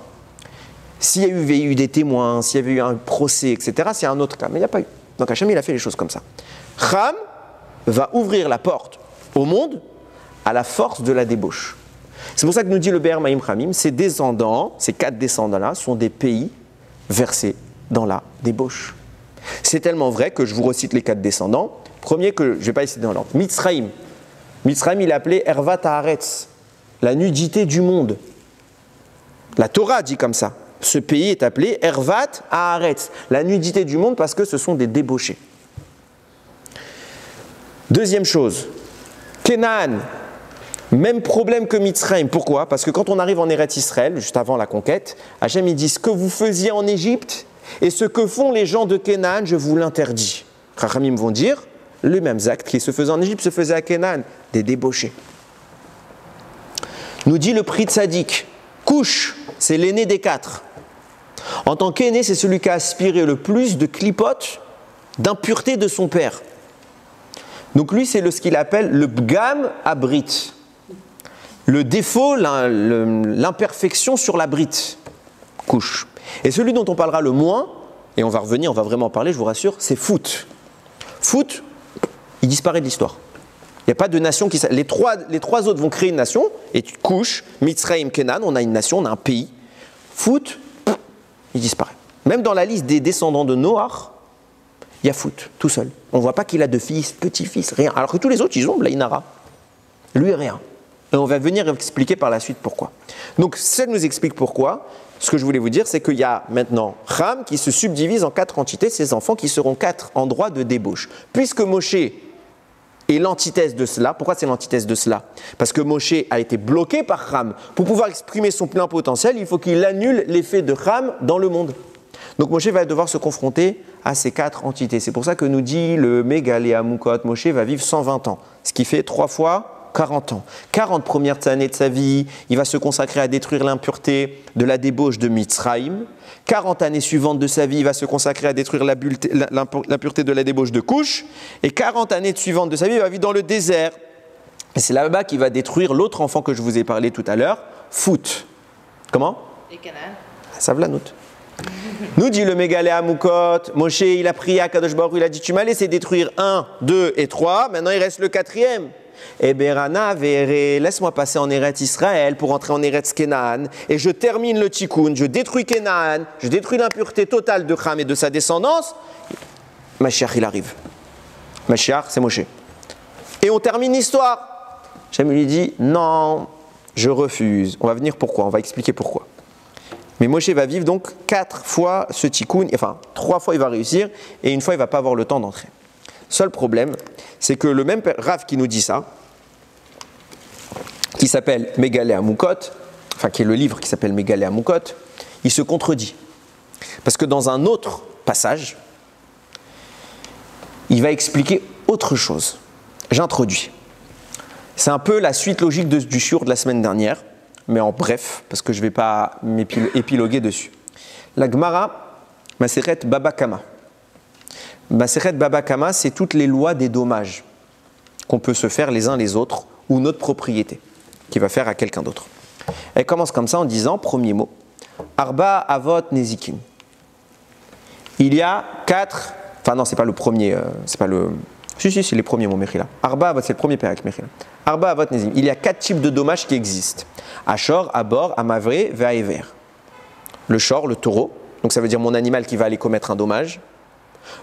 S'il y avait eu des témoins, s'il y avait eu un procès, etc., c'est un autre cas. Mais il n'y a pas eu. Donc Hachem, il a fait les choses comme ça. Cham va ouvrir la porte au monde à la force de la débauche. C'est pour ça que nous dit le Be'er Maïm Chamim, ces descendants, ces 4 descendants-là, sont des pays versés dans la débauche. C'est tellement vrai que je vous recite les 4 descendants. Premier que je ne vais pas essayer dans l'ordre. Mitzraïm, Mitzrayim, il est appelé Ervat Haaretz, la nudité du monde. La Torah dit comme ça. Ce pays est appelé Ervat Haaretz, la nudité du monde, parce que ce sont des débauchés. Deuxième chose, Canaan, même problème que Mitzrayim. Pourquoi? Parce que quand on arrive en Eretz Israël, juste avant la conquête, Hachem il dit ce que vous faisiez en Égypte et ce que font les gens de Canaan, je vous l'interdis. Chachamim vont dire les mêmes actes qui se faisaient en Égypte se faisaient à Canaan, des débauchés. Nous dit le prix de Tzadik, Couche, c'est l'aîné des quatre. En tant qu'aîné, c'est celui qui a aspiré le plus de clipotes, d'impureté de son père. Donc lui, c'est ce qu'il appelle le bgam abrit. Le défaut, l'imperfection sur la brite. Couche. Et celui dont on parlera le moins, et on va revenir, on va vraiment en parler, je vous rassure, c'est Fout. Fout, il disparaît de l'histoire. Il n'y a pas de nation qui... Les trois autres vont créer une nation, et Couche, Mitzrayim, Canaan, on a une nation, on a un pays. Fout, il disparaît. Même dans la liste des descendants de Noach, il y a Fout, tout seul. On ne voit pas qu'il a de fils, petits-fils, rien. Alors que tous les autres, ils ont Blainara. Lui, rien. Et on va venir expliquer par la suite pourquoi. Donc, ça nous explique pourquoi. Ce que je voulais vous dire, c'est qu'il y a maintenant Ham qui se subdivise en 4 entités, ses enfants qui seront 4 endroits de débauche. Puisque Moshe est l'antithèse de cela, pourquoi c'est l'antithèse de cela? Parce que Moshe a été bloqué par Ham. Pour pouvoir exprimer son plein potentiel, il faut qu'il annule l'effet de Ham dans le monde. Donc Moshe va devoir se confronter à ces 4 entités. C'est pour ça que nous dit le Mégalé Amukot, Moshe va vivre 120 ans, ce qui fait 3 fois 40 ans. 40 premières années de sa vie, il va se consacrer à détruire l'impureté de la débauche de Mitzrayim. 40 années suivantes de sa vie, il va se consacrer à détruire l'impureté de la débauche de Couche. Et 40 années suivantes de sa vie, il va vivre dans le désert. Et c'est là-bas qu'il va détruire l'autre enfant que je vous ai parlé tout à l'heure, Fout. Comment? Et Canaan. Ça la note. Nous dit le Mégalé Amukot, Moshe il a prié à Kadosh Baruch Hu, il a dit tu m'as laissé détruire 1, 2 et 3, maintenant il reste le 4e. Et Berana Vere, laisse-moi passer en Eretz Israël pour entrer en Eretz Canaan et je termine le Tikkun, je détruis Canaan, je détruis l'impureté totale de Ham et de sa descendance. Mashiach il arrive. Mashiach c'est Moshe. Et on termine l'histoire. Hachem lui dit non, je refuse. On va venir pourquoi, on va expliquer pourquoi. Mais Moshe va vivre donc 4 fois ce tikkun, enfin 3 fois il va réussir et une fois il ne va pas avoir le temps d'entrer. Seul problème, c'est que le même Rav qui nous dit ça, qui s'appelle Mégalé Amukot, enfin qui est le livre qui s'appelle Mégalé Amukot, il se contredit. Parce que dans un autre passage, il va expliquer autre chose. J'introduis. C'est un peu la suite logique du shiur de la semaine dernière, mais en bref, parce que je ne vais pas épiloguer dessus. La Gemara, Maseret Baba Kama. Maseret Baba Kama, c'est toutes les lois des dommages qu'on peut se faire les uns les autres, ou notre propriété, qui va faire à quelqu'un d'autre. Elle commence comme ça en disant, premier mot, Arba Avot Nezikim. Il y a 4, enfin non, c'est pas le premier, c'est pas le... Si, c'est les premiers mots, Mechila. Arba Avot, c'est le premier père avec Mechila. Arba Avot Nezikim. Il y a 4 types de dommages qui existent. Ashor, Abor, Amavre, Ve'aever. Le shor, le taureau, donc ça veut dire mon animal qui va aller commettre un dommage.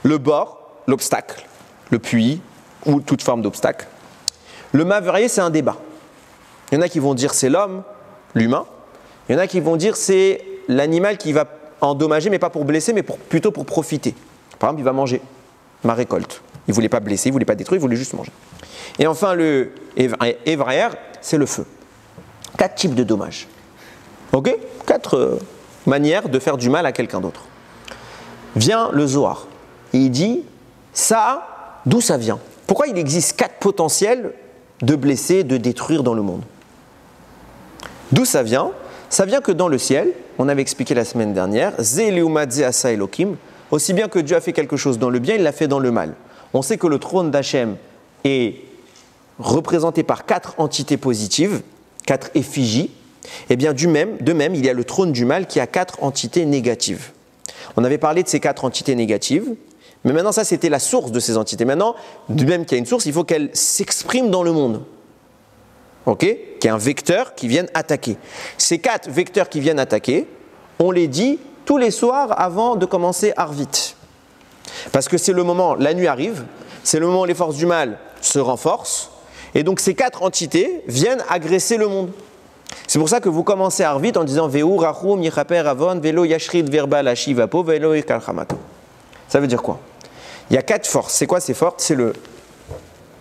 Le bor, l'obstacle, le puits ou toute forme d'obstacle. Le maverier, c'est un débat. Il y en a qui vont dire c'est l'homme, l'humain. Il y en a qui vont dire c'est l'animal qui va endommager, mais pas pour blesser, mais plutôt pour profiter. Par exemple, il va manger ma récolte. Il ne voulait pas blesser, il ne voulait pas détruire, il voulait juste manger. Et enfin, le évraire, c'est le feu. 4 types de dommages. Ok? 4 manières de faire du mal à quelqu'un d'autre. Vient le Zohar. Et il dit, ça, d'où ça vient? Pourquoi il existe 4 potentiels de blesser, de détruire dans le monde? D'où ça vient? Ça vient que dans le ciel, on avait expliqué la semaine dernière, Ze leumadze asa Elokim, aussi bien que Dieu a fait quelque chose dans le bien, il l'a fait dans le mal. On sait que le trône d'Hachem est représenté par 4 entités positives, 4 effigies. Et bien de même, il y a le trône du mal qui a 4 entités négatives. On avait parlé de ces 4 entités négatives, mais maintenant ça c'était la source de ces entités. Maintenant, de même qu'il y a une source, il faut qu'elle s'exprime dans le monde. Ok? Qu'il y ait un vecteur qui vienne attaquer. Ces 4 vecteurs qui viennent attaquer, on les dit tous les soirs avant de commencer Arvit. Parce que c'est le moment, la nuit arrive, c'est le moment où les forces du mal se renforcent, Et donc ces 4 entités viennent agresser le monde. C'est pour ça que vous commencez à vite en disant Veu rachum yichaper avon velo yashrit verbal ashivapo velo yikalchamato. Ça veut dire quoi? Il y a 4 forces. C'est quoi ces forces? C'est le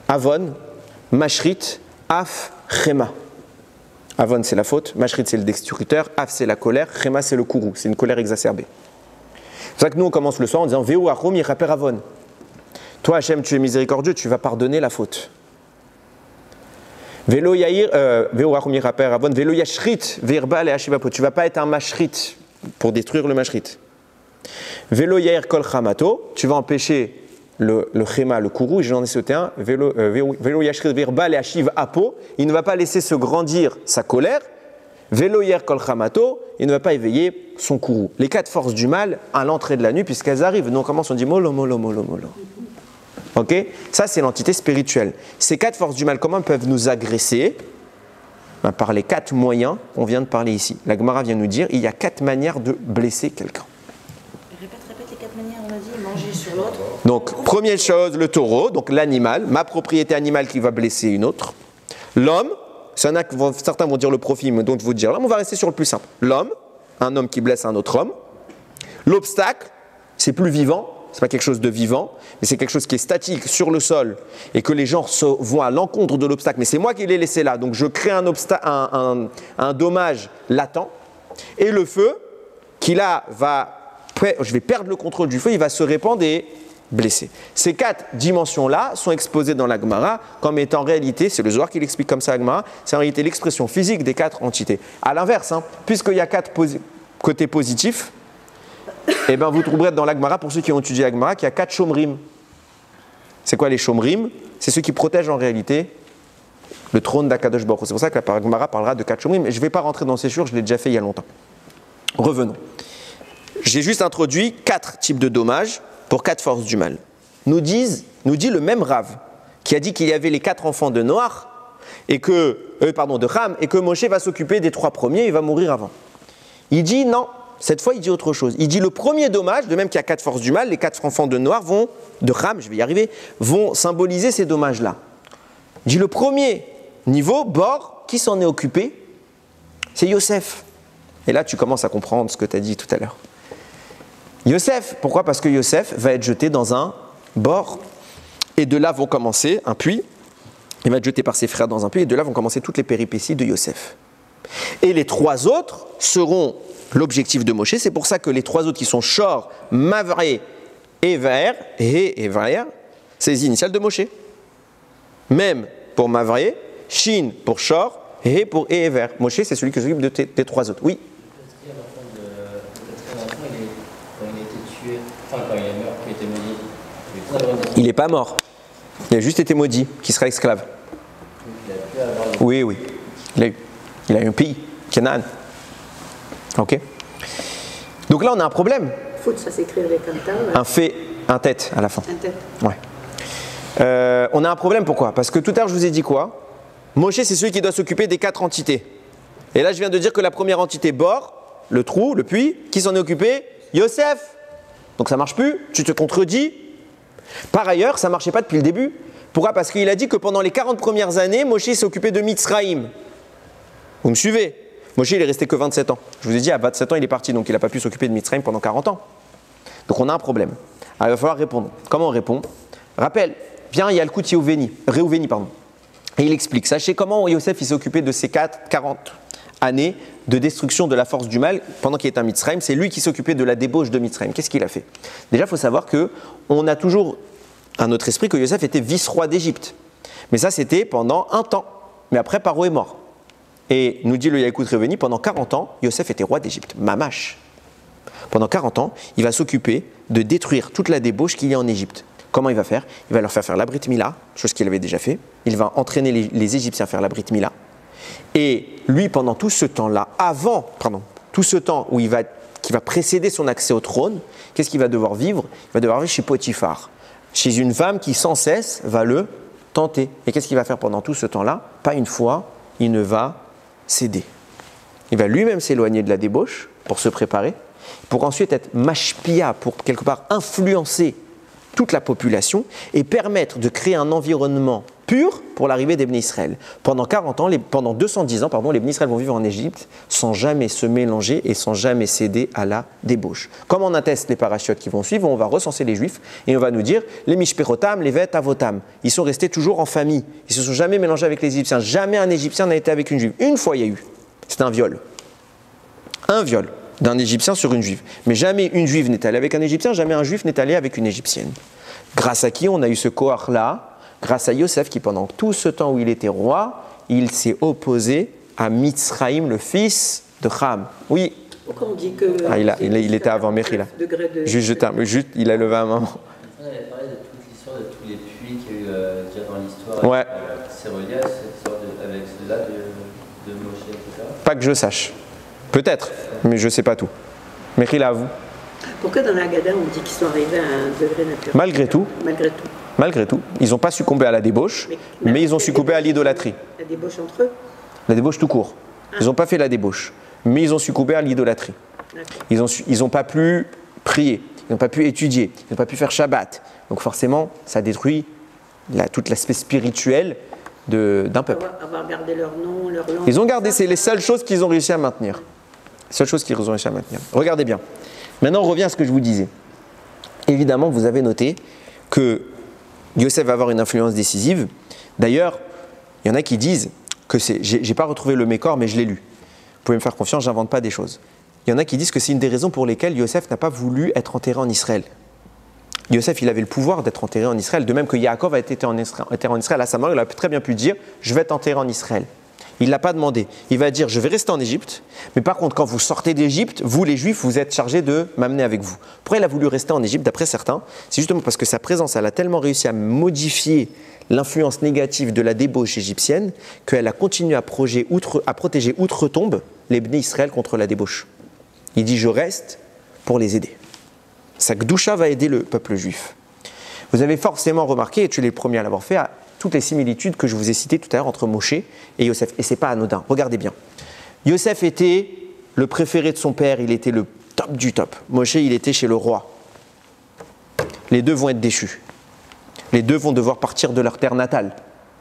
avon, mashrit, af, chema. Avon c'est la faute, mashrit c'est le destructeur, af c'est la colère, chema c'est le kourou, c'est une colère exacerbée. C'est pour ça que nous on commence le soir en disant Veu rachum yichaper avon. Toi Hachem, tu es miséricordieux, tu vas pardonner la faute. Velo yashrit verbal et ashivapo. Tu ne vas pas être un mashrit pour détruire le mashrit. Velo yair kol chamato. Tu vas empêcher le chema, le kourou. J'en ai sauté un. Velo yashrit verbal et ashivapo. Il ne va pas laisser se grandir sa colère. Velo yair kol chamato. Il ne va pas éveiller son kourou. Les 4 forces du mal à l'entrée de la nuit, puisqu'elles arrivent. Nous on commence, on dit molo, molo, molo, molo. Ok, ça c'est l'entité spirituelle. Ces 4 forces du mal, comment elles peuvent nous agresser? Par les 4 moyens qu'on vient de parler ici. La Gemara vient nous dire il y a 4 manières de blesser quelqu'un. Répète les 4 manières, on a dit, manger sur l'autre. Donc, première chose, le taureau, donc l'animal, ma propriété animale qui va blesser une autre. L'homme, certains vont dire le profit, mais d'autres vont dire l'homme, on va rester sur le plus simple. L'homme, un homme qui blesse un autre homme. L'obstacle, c'est plus vivant. Ce n'est pas quelque chose de vivant, mais c'est quelque chose qui est statique sur le sol et que les gens vont à l'encontre de l'obstacle. Mais c'est moi qui l'ai laissé là, donc je crée un dommage latent. Et le feu, qui là je vais perdre le contrôle du feu, il va se répandre et blesser. Ces 4 dimensions-là sont exposées dans la Gemara comme étant en réalité, c'est le Zohar qui l'explique comme ça la Gemara, c'est en réalité l'expression physique des 4 entités. À l'inverse, puisqu'il y a 4 côtés positifs, eh bien, vous trouverez dans la Gemara, pour ceux qui ont étudié la Gemara, qu'il y a 4 shomrim. C'est quoi les shomrim? C'est ceux qui protègent en réalité le trône d'Akadosh Baruch Hu. C'est pour ça que la Gemara parlera de 4 shomrim. Et je ne vais pas rentrer dans ces sures, je l'ai déjà fait il y a longtemps. Revenons. J'ai juste introduit 4 types de dommages pour 4 forces du mal. Nous dit le même Rav, qui a dit qu'il y avait les 4 enfants de Noach, de Ham, et que Moshe va s'occuper des 3 premiers, il va mourir avant. Il dit non. Cette fois, il dit autre chose. Il dit le premier dommage, de même qu'il y a 4 forces du mal, les 4 enfants de Noir de Ham, je vais y arriver, vont symboliser ces dommages-là. Il dit le premier niveau, Bor, qui s'en est occupé? C'est Yosef. Et là, tu commences à comprendre ce que tu as dit tout à l'heure. Yosef, pourquoi? Parce que Yosef va être jeté dans un Bor. Et de là vont commencer un puits. Il va être jeté par ses frères dans un puits. Et de là vont commencer toutes les péripéties de Yosef. Et les 3 autres seront l'objectif de Moshe. C'est pour ça que les 3 autres qui sont Shor, Mavré, Evaer, c'est les initiales de Moshe. Même pour Mavré, Shin pour Shor, et pour Ever. Moshe, c'est celui qui s'occupe des 3 autres. Oui. Il n'est pas mort. Il a juste été maudit, qui sera esclave. Oui. Il a eu un pays, Canaan. Ok. Donc là, on a un problème. Foot, ça s'écrit avec un tas. Un tête à la fin. Un tête. Ouais. On a un problème, pourquoi? Parce que tout à l'heure, je vous ai dit quoi? Moshe, c'est celui qui doit s'occuper des 4 entités. Et là, je viens de dire que la première entité, Bor, le trou, le puits, qui s'en est occupé? Yosef. Donc ça ne marche plus, tu te contredis. Par ailleurs, ça ne marchait pas depuis le début. Pourquoi? Parce qu'il a dit que pendant les 40 premières années, Moshe s'est occupé de Mitzraïm. Vous me suivez? Moshe, il est resté que 27 ans. Je vous ai dit, à 27 ans, il est parti, donc il n'a pas pu s'occuper de Mitzraïm pendant 40 ans. Donc on a un problème. Alors il va falloir répondre. Comment on répond? Rappel, viens, il y a le coup de Réouveni, pardon. Et il explique, sachez comment Yosef s'est occupé de ces 40 années de destruction de la force du mal pendant qu'il est un Mitzraïm. C'est lui qui s'occupait de la débauche de Mitzraïm. Qu'est-ce qu'il a fait? Déjà, il faut savoir qu'on a toujours à notre esprit que Yosef était vice-roi d'Égypte. Mais ça, c'était pendant un temps. Mais après, Paro est mort. Et nous dit le Yaakut Réveni, pendant 40 ans, Yosef était roi d'Égypte. Mamash. Pendant 40 ans, il va s'occuper de détruire toute la débauche qu'il y a en Égypte. Comment il va faire? Il va leur faire la Brit Mila, chose qu'il avait déjà fait. Il va entraîner les Égyptiens à faire la Brit Mila. Et lui, pendant tout ce temps-là, tout ce temps qui va précéder son accès au trône, qu'est-ce qu'il va devoir vivre? Il va devoir vivre chez Potiphar, chez une femme qui sans cesse va le tenter. Et qu'est-ce qu'il va faire pendant tout ce temps-là? Pas une fois, il ne va céder. Il va lui-même s'éloigner de la débauche pour se préparer, pour ensuite être mashpia, pour quelque part influencer toute la population et permettre de créer un environnement pur pour l'arrivée des Bnei Israël. Pendant 210 ans, les Bnei Israël vont vivre en Égypte sans jamais se mélanger et sans jamais céder à la débauche. Comme on atteste les parachutes qui vont suivre, on va recenser les Juifs et on va nous dire les Mishperotam, les Vet Avotam. Ils sont restés toujours en famille. Ils ne se sont jamais mélangés avec les Égyptiens. Jamais un Égyptien n'a été avec une Juive. Une fois, il y a eu. C'était un viol. Un viol d'un Égyptien sur une Juive. Mais jamais une Juive n'est allée avec un Égyptien, jamais un Juif n'est allé avec une Égyptienne. Grâce à qui on a eu ce Kohar-là? Grâce à Yosef qui, pendant tout ce temps où il était roi, il s'est opposé à Mitzraïm, le fils de Ham. Oui. Pourquoi on dit que... il était avant Mechila. Juste, il a levé un moment. On avait parlé de toute l'histoire de tous les puits qu'il y a eu déjà dans l'histoire. Ouais. C'est relié à cette histoire avec celle-là de Moshe, etc. Pas que je sache. Peut-être, mais je ne sais pas tout. Mechila, à vous. Pourquoi dans la Haggadah on dit qu'ils sont arrivés à un degré naturel? Malgré tout, ils n'ont pas succombé à la débauche, mais ils ont succombé à l'idolâtrie. La débauche entre eux? La débauche tout court. Ils n'ont pas fait la débauche, mais ils ont succombé à l'idolâtrie. Ils n'ont pas pu prier, ils n'ont pas pu étudier, ils n'ont pas pu faire Shabbat. Donc forcément, ça détruit tout l'aspect spirituel d'un peuple. Avoir gardé leur nom, leur langue. Ils ont gardé, c'est les seules choses qu'ils ont réussi à maintenir. Regardez bien. Maintenant, on revient à ce que je vous disais. Évidemment, vous avez noté que Yosef va avoir une influence décisive. D'ailleurs, il y en a qui disent que c'est... J'ai pas retrouvé le Mécor, mais je l'ai lu. Vous pouvez me faire confiance, j'invente pas des choses. Il y en a qui disent que c'est une des raisons pour lesquelles Yosef n'a pas voulu être enterré en Israël. Yosef, il avait le pouvoir d'être enterré en Israël, de même que Yaakov a été enterré en Israël à sa mort, il a très bien pu dire « je vais être enterré en Israël ». Il ne l'a pas demandé. Il va dire « je vais rester en Égypte, mais par contre, quand vous sortez d'Égypte, vous les Juifs, vous êtes chargés de m'amener avec vous ». Pourquoi il a voulu rester en Égypte, d'après certains? C'est justement parce que sa présence, elle a tellement réussi à modifier l'influence négative de la débauche égyptienne qu'elle a continué à protéger outre-tombe les Bnei Israël contre la débauche. Il dit « je reste pour les aider ». Sa Gdusha va aider le peuple juif. Vous avez forcément remarqué, et tu es les premiers à l'avoir fait, toutes les similitudes que je vous ai citées tout à l'heure entre Moshe et Yosef. Et ce n'est pas anodin. Regardez bien. Yosef était le préféré de son père, il était le top du top. Moshe, il était chez le roi. Les deux vont être déchus. Les deux vont devoir partir de leur terre natale.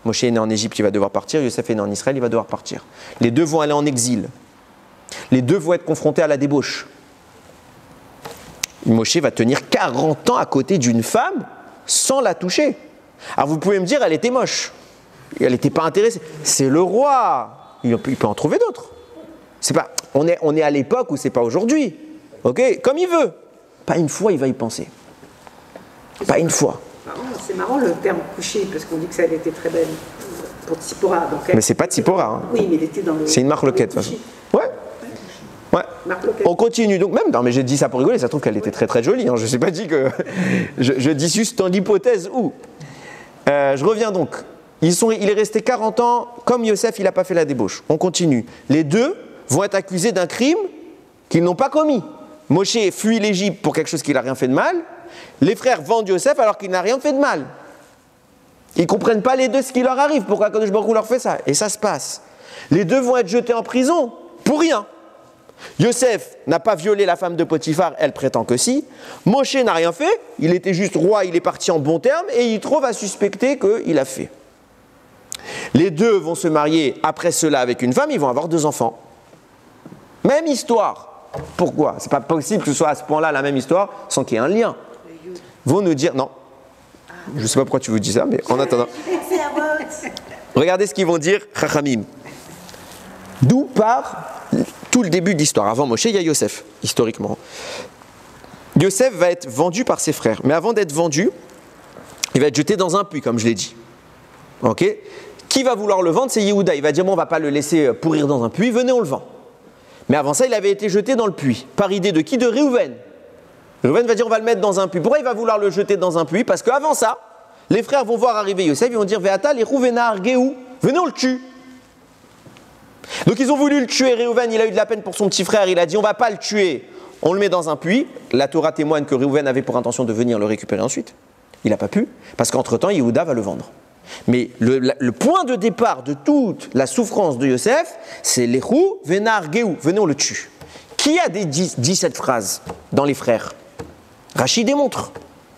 Moshe est né en Égypte, il va devoir partir. Yosef est né en Israël, il va devoir partir. Les deux vont aller en exil. Les deux vont être confrontés à la débauche. Moshe va tenir 40 ans à côté d'une femme sans la toucher. Alors vous pouvez me dire, elle était moche. Elle n'était pas intéressée. C'est le roi. Il peut en trouver d'autres. On est à l'époque où c'est pas aujourd'hui. Ok, comme il veut. Pas une fois, il va y penser. Pas une fois. C'est marrant le terme coucher, parce qu'on dit que ça, elle était très belle pour Tzipora. Mais c'est pas Tzipora. Hein. Oui, mais il était dans le... C'est une marloquette, de toute façon. Ouais. On continue donc même. Non, mais j'ai dit ça pour rigoler. Ça se trouve qu'elle était très très jolie. Hein. Je ne sais pas dit que. je dis juste en hypothèse où. Je reviens donc. Il est resté 40 ans. Comme Yosef, il n'a pas fait la débauche. On continue. Les deux vont être accusés d'un crime qu'ils n'ont pas commis. Moshe fuit l'Égypte pour quelque chose qu'il n'a rien fait de mal. Les frères vendent Yosef alors qu'il n'a rien fait de mal. Ils ne comprennent pas les deux ce qui leur arrive. Pourquoi Kadosh Baruch Hu leur fait ça? Et ça se passe. Les deux vont être jetés en prison pour rien. Yosef n'a pas violé la femme de Potiphar, elle prétend que si. Moshe n'a rien fait, il était juste roi, il est parti en bon terme et il trouve à suspecter qu'il a fait. Les deux vont se marier après cela avec une femme, ils vont avoir 2 enfants. Même histoire. Pourquoi? C'est pas possible que ce soit à ce point-là la même histoire sans qu'il y ait un lien. Ils vont nous dire, non, je ne sais pas pourquoi tu vous dis ça, mais en attendant. Regardez ce qu'ils vont dire, Chachamim. D'où part tout le début de l'histoire. Avant Moshe, il y a Yosef, historiquement. Yosef va être vendu par ses frères. Mais avant d'être vendu, il va être jeté dans un puits, comme je l'ai dit. Ok? Qui va vouloir le vendre? C'est Yehuda. Il va dire, bon, on ne va pas le laisser pourrir dans un puits, venez, on le vend. Mais avant ça, il avait été jeté dans le puits. Par idée de qui? De Réhouven. Réhouven va dire, on va le mettre dans un puits. Pourquoi il va vouloir le jeter dans un puits? Parce qu'avant ça, les frères vont voir arriver Yosef, ils vont dire, Ve'ata les Rouvenar Géou, venez, on le tue. Donc ils ont voulu le tuer. Réhouven, il a eu de la peine pour son petit frère. Il a dit, on ne va pas le tuer. On le met dans un puits. La Torah témoigne que Réhouven avait pour intention de venir le récupérer ensuite. Il n'a pas pu, parce qu'entre-temps, Yehuda va le vendre. Mais le point de départ de toute la souffrance de Yosef, c'est l'Echou, Venar, Géou. Venez, on le tue. Qui a dit cette phrase dans les frères? Rachid démontre.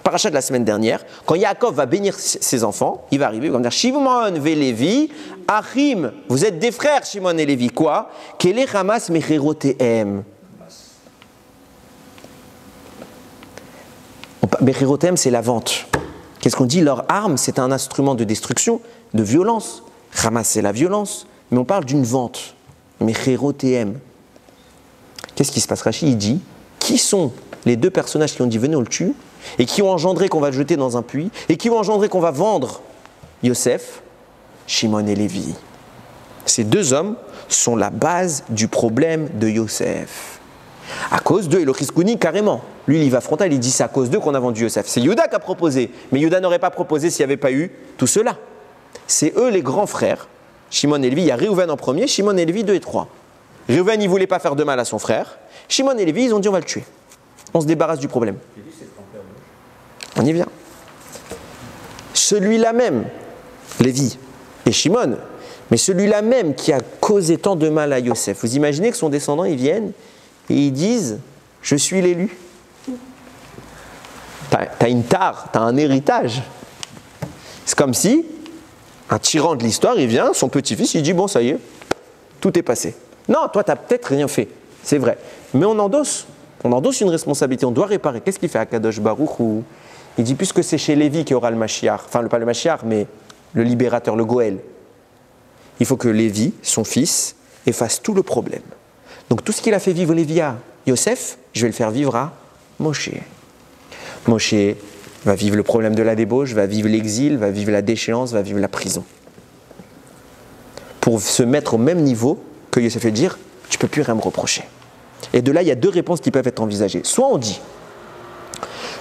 Parachat de la semaine dernière, quand Yaakov va bénir ses enfants, il va arriver, il va dire Shimon ve Lévi, Achim, vous êtes des frères, Shimon et Lévi. Quoi? Kele Hamas mecherotehem. Mecherotehem, c'est la vente. Qu'est-ce qu'on dit? Leur arme, c'est un instrument de destruction, de violence. Hamas, c'est la violence. Mais on parle d'une vente. Mecherotehem. Qu'est-ce qui se passe? Rachi, il dit qui sont les deux personnages qui ont dit venez on le tue et qui ont engendré qu'on va le jeter dans un puits et qui ont engendré qu'on va vendre Yosef? Shimon et Lévi. Ces deux hommes sont la base du problème de Yosef. À cause d'eux, et le Chiskouni carrément. Lui, il va frontal, il dit c'est à cause d'eux qu'on a vendu Yosef. C'est Yehuda qui a proposé, mais Yehuda n'aurait pas proposé s'il n'y avait pas eu tout cela. C'est eux les grands frères. Shimon et Lévi, il y a Réhouven en premier, Shimon et Lévi 2 et 3. Réhouven, il ne voulait pas faire de mal à son frère. Shimon et Lévi, ils ont dit on va le tuer. On se débarrasse du problème. On y vient. Celui-là même, Lévi et Shimon, mais celui-là même qui a causé tant de mal à Yosef. Vous imaginez que son descendant, ils viennent et ils disent je suis l'élu. T'as une tare, t'as un héritage. C'est comme si un tyran de l'histoire, il vient, son petit-fils, il dit bon ça y est, tout est passé. Non, toi t'as peut-être rien fait, c'est vrai. Mais on endosse une responsabilité, on doit réparer. Qu'est-ce qu'il fait à Kadosh Baruch où il dit puisque c'est chez Lévi qui aura le Mashiach, enfin pas le Mashiach, mais le libérateur, le Goël. Il faut que Lévi, son fils, efface tout le problème. Donc tout ce qu'il a fait vivre Lévi à Yosef, je vais le faire vivre à Moshe. Moshe va vivre le problème de la débauche, va vivre l'exil, va vivre la déchéance, va vivre la prison. Pour se mettre au même niveau que Yosef et dire tu ne peux plus rien me reprocher. Et de là, il y a deux réponses qui peuvent être envisagées. Soit on dit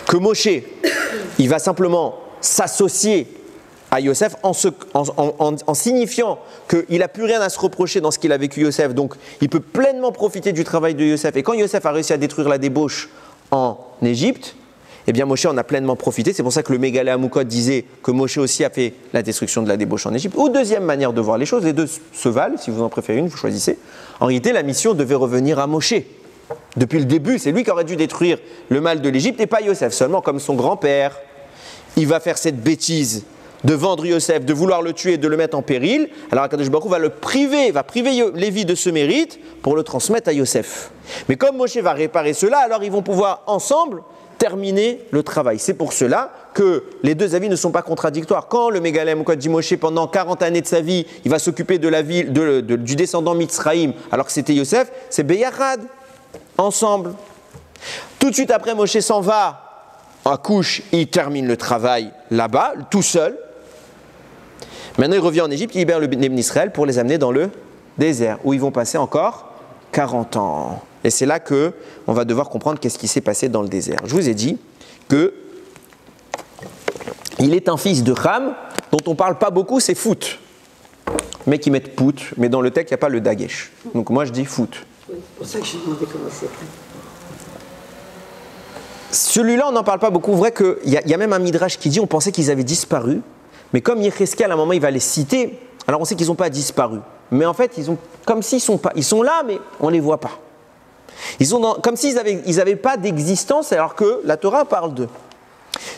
que Moshe, il va simplement s'associer à Yosef en signifiant qu'il n'a plus rien à se reprocher dans ce qu'il a vécu Yosef, donc il peut pleinement profiter du travail de Yosef. Et quand Yosef a réussi à détruire la débauche en Égypte, eh bien Moshe en a pleinement profité. C'est pour ça que le Mégalé Hamoukot disait que Moshe aussi a fait la destruction de la débauche en Égypte. Ou deuxième manière de voir les choses, les deux se valent, si vous en préférez une, vous choisissez. En réalité, la mission devait revenir à Moshe. Depuis le début, c'est lui qui aurait dû détruire le mal de l'Égypte et pas Yosef. Seulement comme son grand-père, il va faire cette bêtise de vendre Yosef, de vouloir le tuer et de le mettre en péril. Alors Akadosh Baruch Hu va priver Lévi de ce mérite pour le transmettre à Yosef. Mais comme Moshe va réparer cela, alors ils vont pouvoir ensemble terminer le travail. C'est pour cela que les deux avis ne sont pas contradictoires. Quand le Mégalé Hamoukot dit Moshe, pendant 40 années de sa vie, il va s'occuper de la ville, du descendant Mitzraïm, alors que c'était Yosef, c'est Beyachad, ensemble. Tout de suite après, Moshe s'en va à Couche, il termine le travail là-bas, tout seul. Maintenant, il revient en Égypte, il libère le Bnei Israël pour les amener dans le désert, où ils vont passer encore 40 ans. Et c'est là qu'on va devoir comprendre qu'est-ce qui s'est passé dans le désert. Je vous ai dit qu'il est un fils de Ham, dont on ne parle pas beaucoup, c'est Fout. Mais qui mettent Pout, mais dans le texte, il n'y a pas le Dagesh. Donc moi, je dis Fout. Oui, c'est pour ça que j'ai demandé comment c'est. Celui-là, on n'en parle pas beaucoup. Vrai qu'il y a même un Midrash qui dit on pensait qu'ils avaient disparu. Mais comme Yecheskel, à un moment, il va les citer, alors on sait qu'ils n'ont pas disparu. Mais en fait, comme s'ils sont pas, ils sont là, mais on ne les voit pas. Comme s'ils n'avaient pas d'existence, alors que la Torah parle d'eux.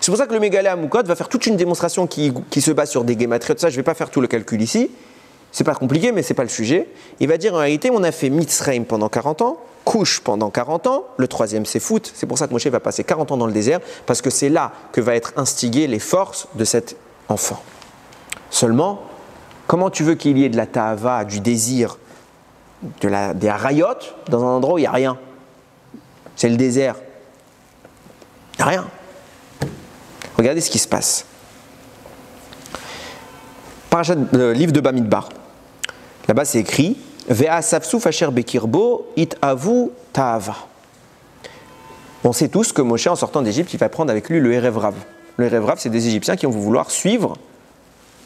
C'est pour ça que le Mégalé Hamoukot va faire toute une démonstration qui se base sur des gématriot. Ça, je ne vais pas faire tout le calcul ici. C'est pas compliqué, mais ce n'est pas le sujet. Il va dire en réalité, on a fait Mitzraïm pendant 40 ans, Couche pendant 40 ans, le troisième c'est Fout. C'est pour ça que Moshe va passer 40 ans dans le désert, parce que c'est là que va être instiguées les forces de cet enfant. Seulement, comment tu veux qu'il y ait de la ta'ava, du désir, des harayot, dans un endroit où il n'y a rien? C'est le désert. Il n'y a rien. Regardez ce qui se passe. Parachat, le livre de Bamidbar. Là-bas, c'est écrit Ve'a safsuf asher bekirbo it avu ta'ava. On sait tous que Moshe, en sortant d'Égypte, il va prendre avec lui le Erev Rav. Le Erev Rav, c'est des Égyptiens qui vont vouloir suivre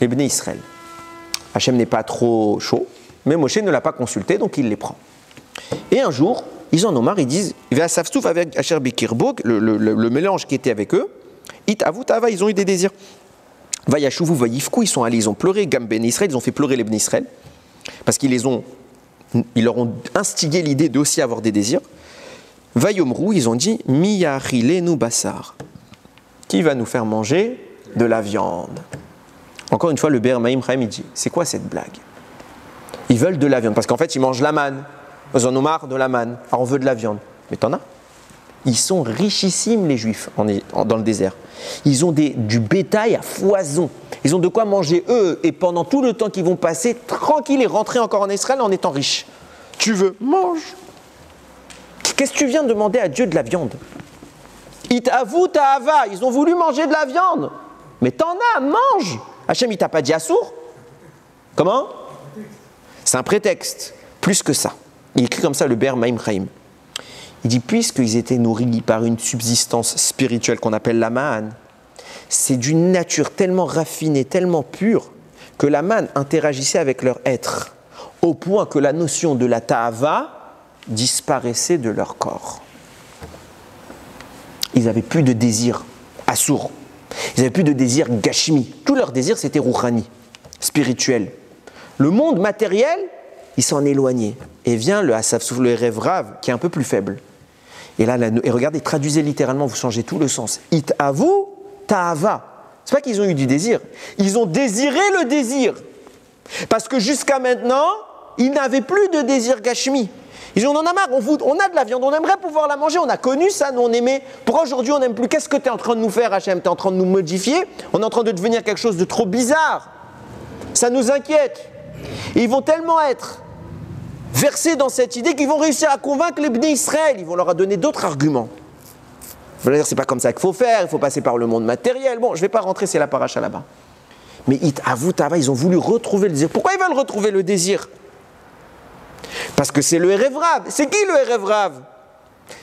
les Bnei Israël. Hachem n'est pas trop chaud, mais Moshe ne l'a pas consulté, donc il les prend. Et un jour, ils en ont marre, ils disent Ve'a safsuf avec asher bekirbo, le mélange qui était avec eux, it avu ta'ava, ils ont eu des désirs. Vayashuvu vayifku, ils sont allés, ils ont pleuré, Gam Ben Israël, ils ont fait pleurer les Bnei Israël, parce qu'ils leur ont instigé l'idée d'aussi avoir des désirs. Vayomru, ils ont dit Miyachilenu basar. qui va nous faire manger de la viande. Encore une fois, le Be'er Maim Chaim, il dit, c'est quoi cette blague? Ils veulent de la viande, parce qu'en fait, ils mangent la manne. Ils en ont marre de la manne, alors on veut de la viande. Mais t'en as? Ils sont richissimes, les Juifs, dans le désert. Ils ont du bétail à foison. Ils ont de quoi manger eux, et pendant tout le temps qu'ils vont passer, tranquille et rentrer encore en Israël en étant riches. Tu veux? Mange. Qu'est-ce que tu viens de demander à Dieu de la viande? It'avu ta'ava, ils ont voulu manger de la viande. Mais t'en as, mange. Hachem, il t'a pas dit assour? Comment? C'est un prétexte. Plus que ça. Il écrit comme ça le Be'er Maim Chaim. Il dit, puisqu'ils étaient nourris par une subsistance spirituelle qu'on appelle la manne, c'est d'une nature tellement raffinée, tellement pure, que la manne interagissait avec leur être, au point que la notion de la ta'ava disparaissait de leur corps. Ils n'avaient plus de désir assour. Ils n'avaient plus de désir gashmi. Tout leur désir, c'était rouhani, spirituel. Le monde matériel, il s'en éloignait. Et vient le Asaf, le Erev Rav, qui est un peu plus faible. Et là, et regardez, traduisez littéralement, vous changez tout le sens. It'avu ta'ava. C'est pas qu'ils ont eu du désir. Ils ont désiré le désir. Parce que jusqu'à maintenant, ils n'avaient plus de désir gashmi. Ils en ont marre, on a de la viande, on aimerait pouvoir la manger, on a connu ça, nous on aimait. Pourquoi aujourd'hui on n'aime plus? Qu'est-ce que tu es en train de nous faire, Hachem? Tu es en train de nous modifier? On est en train de devenir quelque chose de trop bizarre. Ça nous inquiète. Et ils vont tellement être versés dans cette idée qu'ils vont réussir à convaincre les Bnei Israël. Ils vont leur donner d'autres arguments. Ils vont leur dire c'est pas comme ça qu'il faut faire, il faut passer par le monde matériel. Bon, je ne vais pas rentrer, c'est la paracha là-bas. Mais ils ont voulu retrouver le désir. Pourquoi ils veulent retrouver le désir? Parce que c'est le Erev Rav. C'est qui le Erev Rav?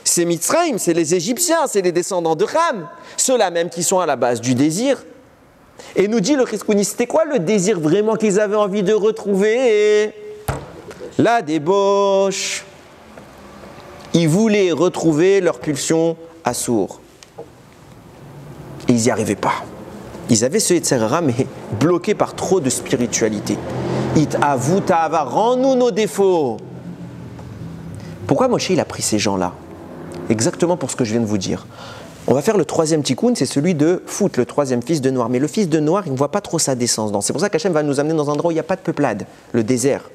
C'est Mitzrayim, c'est les Égyptiens, c'est les descendants de Ham. Ceux-là même qui sont à la base du désir. Et nous dit le Chizkouni, c'était quoi le désir vraiment qu'ils avaient envie de retrouver? La débauche. Ils voulaient retrouver leur pulsion assour. Et ils n'y arrivaient pas. Ils avaient ce Yetzer Hara, mais bloqué par trop de spiritualité. It'avu ta'ava, rends-nous nos défauts. Pourquoi Moshe il a pris ces gens-là? Exactement pour ce que je viens de vous dire. On va faire le troisième tikkun, c'est celui de Fout, le troisième fils de Noir. Mais le fils de Noir, il ne voit pas trop sa descendance. C'est pour ça qu'Hachem va nous amener dans un endroit où il n'y a pas de peuplade, le désert.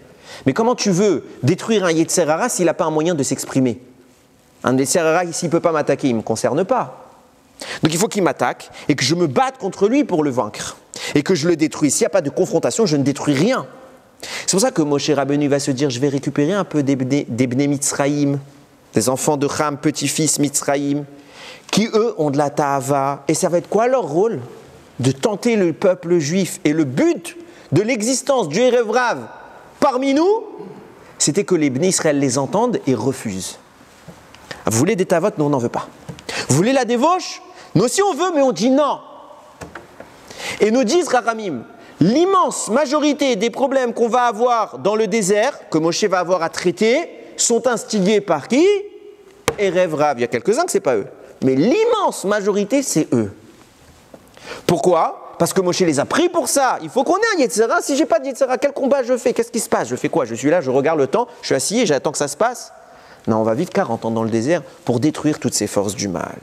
Mais comment tu veux détruire un Yetzer Hara s'il n'a pas un moyen de s'exprimer? Un Yetzer Hara, s'il ne peut pas m'attaquer, il ne me concerne pas. Donc il faut qu'il m'attaque et que je me batte contre lui pour le vaincre. Et que je le détruise. S'il n'y a pas de confrontation, je ne détruis rien. C'est pour ça que Moshe Rabbeinu va se dire, je vais récupérer un peu des Bnei Mitzrayim, des enfants de Ham, petits-fils Mitzrayim, qui eux ont de la ta'ava. Et ça va être quoi leur rôle? De tenter le peuple juif. Et le but de l'existence du Erev Rav parmi nous, c'était que les Bnei Israël les entendent et refusent. Vous voulez des tavot? Non, on n'en veut pas. Vous voulez la dévoche? Nous aussi on veut, mais on dit non. Et nous disent Rahamim, l'immense majorité des problèmes qu'on va avoir dans le désert, que Moshe va avoir à traiter, sont instigués par qui? Erev Rav. Il y a quelques-uns que ce n'est pas eux. Mais l'immense majorité, c'est eux. Pourquoi? Parce que Moshe les a pris pour ça. Il faut qu'on ait un Yetzer Hara. Si je n'ai pas de Yetzer Hara, quel combat je fais? Qu'est-ce qui se passe? Je fais quoi? Je suis là, je regarde le temps, je suis assis et j'attends que ça se passe? Non, on va vivre 40 ans dans le désert pour détruire toutes ces forces du mal.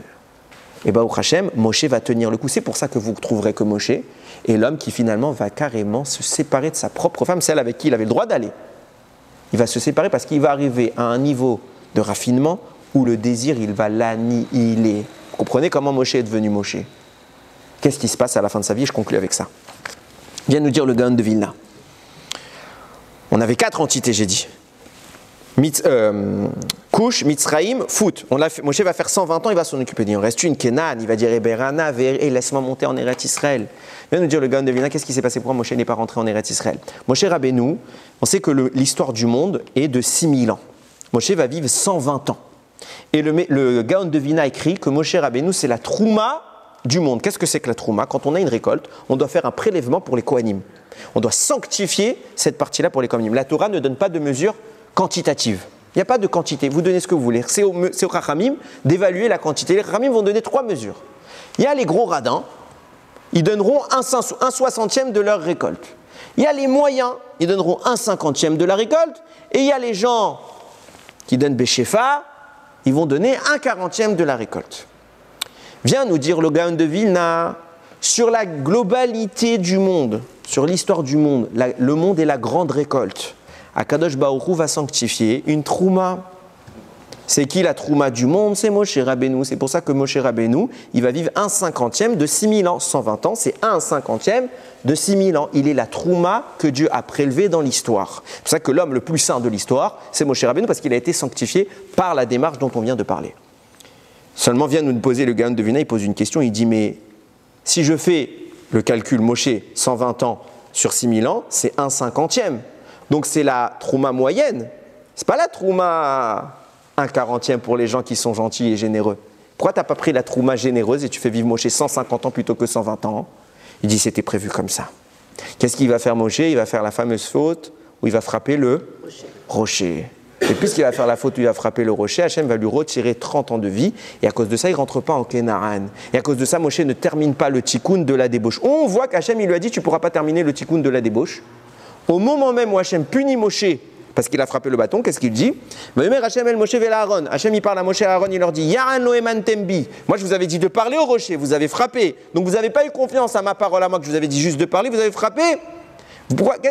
Et bien, au Hachem, Moshe va tenir le coup. C'est pour ça que vous trouverez que Moshe est l'homme qui finalement va carrément se séparer de sa propre femme, celle avec qui il avait le droit d'aller. Il va se séparer parce qu'il va arriver à un niveau de raffinement où le désir, il va l'annihiler. Vous comprenez comment Moshe est devenu Moshe? Qu'est-ce qui se passe à la fin de sa vie? Je conclue avec ça. Vient nous dire le Gaon de Vilna. On avait 4 entités, j'ai dit. Kush, Mitzrayim, Fout. Moshe va faire 120 ans, il va s'en occuper. Il en reste une, Kenan, il va dire Eberana, et laisse-moi monter en Eretz Israël. Vient nous dire le Gaon de Vilna, qu'est-ce qui s'est passé? Pourquoi Moshe n'est pas rentré en Eretz Israël? Moshe Rabbeinu, on sait que l'histoire du monde est de 6000 ans. Moshe va vivre 120 ans. Et le Gaon de Vilna écrit que Moshe Rabbeinu, c'est la trouma du monde. Qu'est-ce que c'est que la trouma? Quand on a une récolte, on doit faire un prélèvement pour les Kohanim. On doit sanctifier cette partie-là pour les Kohanim. La Torah ne donne pas de mesure quantitative. Il n'y a pas de quantité. Vous donnez ce que vous voulez. C'est au Chachamim d'évaluer la quantité. Les Chachamim vont donner 3 mesures. Il y a les gros radins. Ils donneront un 60e de leur récolte. Il y a les moyens. Ils donneront un 50e de la récolte. Et il y a les gens qui donnent Béchefa. Ils vont donner un 40e de la récolte. Vient nous dire le Gaon de Vilna, sur la globalité du monde, sur l'histoire du monde, le monde est la grande récolte. Akadosh Baruch Hu va sanctifier une trouma. C'est qui la trouma du monde? C'est Moshe Rabbeinu. C'est pour ça que Moshe Rabbeinu, il va vivre 1/50e de 6000 ans. 120 ans, c'est 1/50e de 6000 ans. Il est la trouma que Dieu a prélevée dans l'histoire. C'est pour ça que l'homme le plus saint de l'histoire, c'est Moshe Rabbeinu, parce qu'il a été sanctifié par la démarche dont on vient de parler. Seulement vient nous poser le Gaon de Vilna, il pose une question, il dit, mais si je fais le calcul Moshe, 120 ans sur 6000 ans, c'est 1/50e. Donc c'est la trouma moyenne. C'est pas la trouma 1/40e pour les gens qui sont gentils et généreux. Pourquoi tu n'as pas pris la trouma généreuse et tu fais vivre Moshe 150 ans plutôt que 120 ans? Il dit c'était prévu comme ça. Qu'est-ce qu'il va faire Moshe? Il va faire la fameuse faute où il va frapper le rocher. Et puisqu'il va faire la faute où il va frapper le rocher, Hachem va lui retirer 30 ans de vie. Et à cause de ça, il ne rentre pas en Kénaan. Et à cause de ça, Moshe ne termine pas le tikkun de la débauche. On voit qu'Hachem il lui a dit tu ne pourras pas terminer le tikkun de la débauche. Au moment même où Hachem punit Moshe parce qu'il a frappé le bâton, qu'est-ce qu'il dit? Hachem el Moshe vel Aaron. Hachem il parle à Moshe et Aaron, il leur dit Yaran loeman tembi. Moi je vous avais dit de parler au rocher, vous avez frappé. Donc vous n'avez pas eu confiance à ma parole à moi que je vous avais dit juste de parler, vous avez frappé.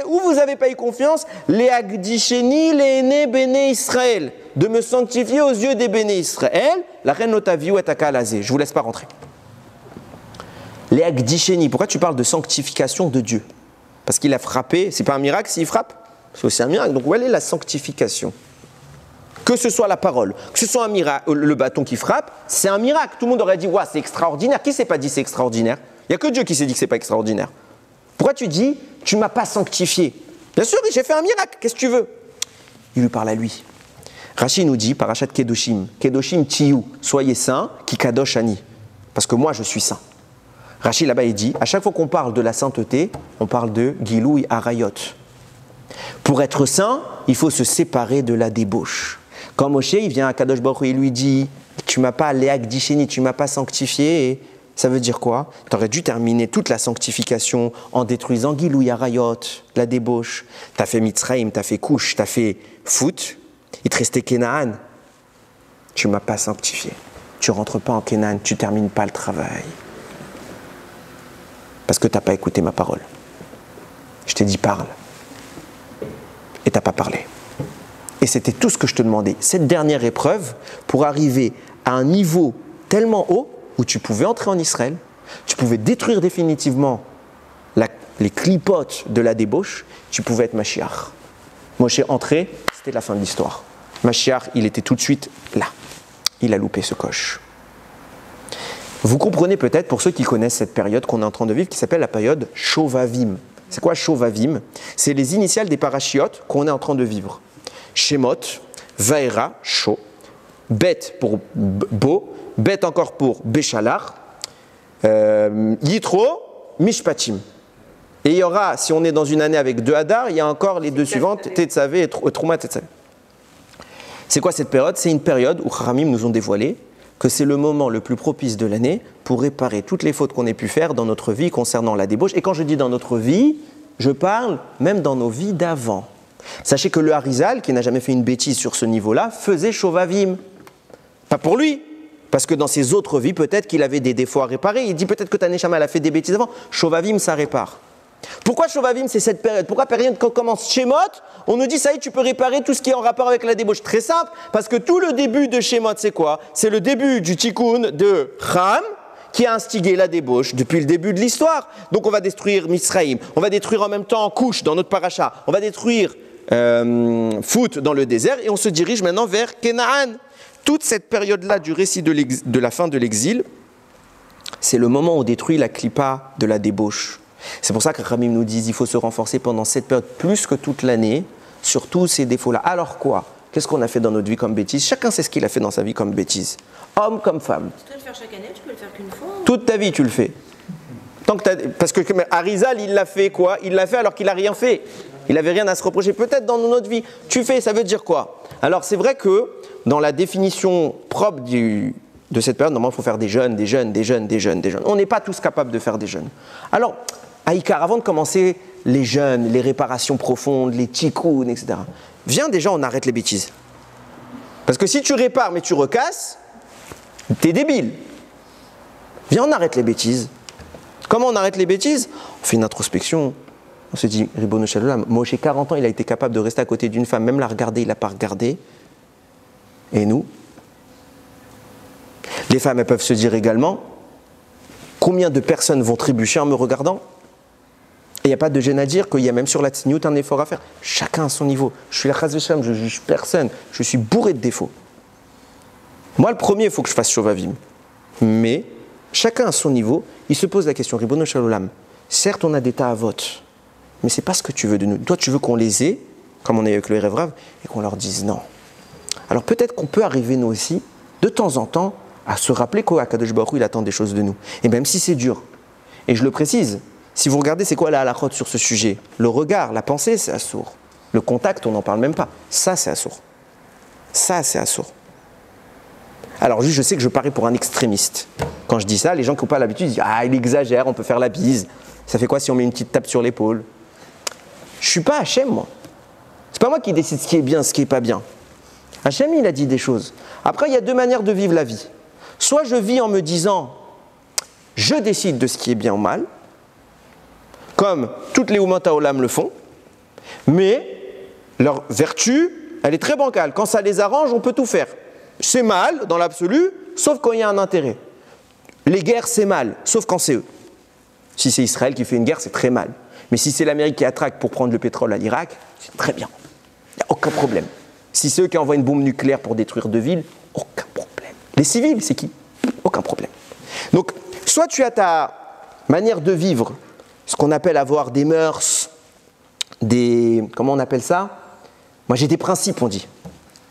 Où vous n'avez pas eu confiance? Les Agdisheni, les aînés béné Israël. De me sanctifier aux yeux des béné Israël. La reine notaviou et takalazé. Je ne vous laisse pas rentrer. Les Agdisheni, pourquoi tu parles de sanctification de Dieu? Parce qu'il a frappé, c'est pas un miracle s'il frappe? C'est aussi un miracle. Donc où est la sanctification? Que ce soit la parole, que ce soit un miracle, le bâton qui frappe, c'est un miracle. Tout le monde aurait dit ouais, c'est extraordinaire. Qui s'est pas dit c'est extraordinaire? Il n'y a que Dieu qui s'est dit que c'est pas extraordinaire. Pourquoi tu dis tu m'as pas sanctifié? Bien sûr, j'ai fait un miracle. Qu'est-ce que tu veux? Il lui parle à lui. Rashi nous dit parachat Kedoshim, Kedoshim Tiyu, soyez saints, qui kadosh ani, parce que moi je suis saint. Rashi là-bas il dit à chaque fois qu'on parle de la sainteté, on parle de Giloui Arayot. Pour être saint, il faut se séparer de la débauche. Quand Moshe il vient à Kadosh Baruch Hu, il lui dit tu m'as pas léak disheni, tu m'as pas sanctifié. Et ça veut dire quoi? Tu aurais dû terminer toute la sanctification en détruisant Giloui Arayot, la débauche. Tu as fait Mitzrayim, tu as fait Couche, tu as fait Foot, il te restait Kénaan. Tu m'as pas sanctifié. Tu rentres pas en Kénaan, tu termines pas le travail. Parce que tu n'as pas écouté ma parole. Je t'ai dit parle. Et tu n'as pas parlé. Et c'était tout ce que je te demandais. Cette dernière épreuve, pour arriver à un niveau tellement haut, où tu pouvais entrer en Israël, tu pouvais détruire définitivement les clipotes de la débauche, tu pouvais être Mashiach. Moshe entré, c'était la fin de l'histoire. Mashiach, il était tout de suite là. Il a loupé ce coche. Vous comprenez peut-être, pour ceux qui connaissent cette période qu'on est en train de vivre, qui s'appelle la période Shovavim. C'est quoi Shovavim? C'est les initiales des parachiotes qu'on est en train de vivre. Shemot, Vaera, Sho, Bet pour Bo, Bet encore pour Béchalar, Yitro, Mishpatim. Et il y aura, si on est dans une année avec 2 Hadar, il y a encore les 2 suivantes, Tetzavé et Trouma Tetzavé. C'est quoi cette période? C'est une période où Chachamim nous ont dévoilé que c'est le moment le plus propice de l'année pour réparer toutes les fautes qu'on ait pu faire dans notre vie concernant la débauche. Et quand je dis dans notre vie, je parle même dans nos vies d'avant. Sachez que le Harizal, qui n'a jamais fait une bêtise sur ce niveau-là, faisait Shovavim. Pas pour lui, parce que dans ses autres vies, peut-être qu'il avait des défauts à réparer. Il dit peut-être que ta Neshama elle a fait des bêtises avant. Shovavim, ça répare. Pourquoi Shovavim, c'est cette période? Pourquoi période quand on commence Shemot, on nous dit ça y est, tu peux réparer tout ce qui est en rapport avec la débauche? Très simple, parce que tout le début de Shemot, c'est quoi? C'est le début du tikkun de Cham, qui a instigé la débauche depuis le début de l'histoire. Donc on va détruire Mitzrayim, on va détruire en même temps Couche dans notre paracha, on va détruire Foot dans le désert, et on se dirige maintenant vers Kénaan. Toute cette période-là du récit de la fin de l'exil, c'est le moment où on détruit la clipa de la débauche. C'est pour ça que Ramim nous dit qu'il faut se renforcer pendant cette période plus que toute l'année sur tous ces défauts-là. Alors quoi? Qu'est-ce qu'on a fait dans notre vie comme bêtise? Chacun sait ce qu'il a fait dans sa vie comme bêtise. Homme comme femme. Tu dois le faire chaque année, tu peux le faire qu'une fois. Toute ta vie, tu le fais. Parce que Harizal, il l'a fait quoi? Il l'a fait alors qu'il n'a rien fait. Il n'avait rien à se reprocher. Peut-être dans notre vie, tu fais, ça veut dire quoi? Alors c'est vrai que dans la définition propre de cette période, normalement il faut faire des jeûnes. On n'est pas tous capables de faire des jeûnes. Alors, Aïkar, avant de commencer les jeûnes, les réparations profondes, les tikkuns, etc., viens déjà, on arrête les bêtises. Parce que si tu répares mais tu recasses, t'es débile. Viens, on arrête les bêtises. Comment on arrête les bêtises? On fait une introspection. On se dit, Ribono Shel Olam, Moshe, 40 ans, il a été capable de rester à côté d'une femme, même la regarder, il n'a pas regardé. Et nous? Les femmes, elles peuvent se dire également, combien de personnes vont trébucher en me regardant? Et il n'y a pas de gêne à dire qu'il y a même sur la tsniout un effort à faire. Chacun à son niveau. Je suis la chas v'shem, je ne juge personne. Je suis bourré de défauts. Moi, le premier, il faut que je fasse shovavim. Mais, chacun à son niveau, il se pose la question, Ribono Shel Olam, certes, on a des ta'avot, mais ce n'est pas ce que tu veux de nous. Toi, tu veux qu'on les ait, comme on est avec le Erev Rav, et qu'on leur dise non. Alors peut-être qu'on peut arriver, nous aussi, de temps en temps, à se rappeler qu'Akadosh Baruch Hu, il attend des choses de nous. Et même si c'est dur, et je le précise, si vous regardez c'est quoi la halachot sur ce sujet, le regard, la pensée, c'est assour. Le contact, on n'en parle même pas. Ça, c'est assour. Ça, c'est assour. Alors juste, je sais que je parais pour un extrémiste. Quand je dis ça, les gens qui n'ont pas l'habitude disent « Ah, il exagère, on peut faire la bise. Ça fait quoi si on met une petite tape sur l'épaule ?» Je ne suis pas Hachem, moi. C'est pas moi qui décide ce qui est bien, ce qui n'est pas bien. Hachem, il a dit des choses. Après, il y a deux manières de vivre la vie. Soit je vis en me disant « Je décide de ce qui est bien ou mal », comme toutes les Umat HaOlam le font, mais leur vertu, elle est très bancale. Quand ça les arrange, on peut tout faire. C'est mal, dans l'absolu, sauf quand il y a un intérêt. Les guerres, c'est mal, sauf quand c'est eux. Si c'est Israël qui fait une guerre, c'est très mal. Mais si c'est l'Amérique qui attraque pour prendre le pétrole à l'Irak, c'est très bien. Il n'y a aucun problème. Si c'est eux qui envoient une bombe nucléaire pour détruire deux villes, aucun problème. Les civils, c'est qui? Aucun problème. Donc, soit tu as ta manière de vivre, ce qu'on appelle avoir des mœurs, comment on appelle ça? Moi, j'ai des principes, on dit.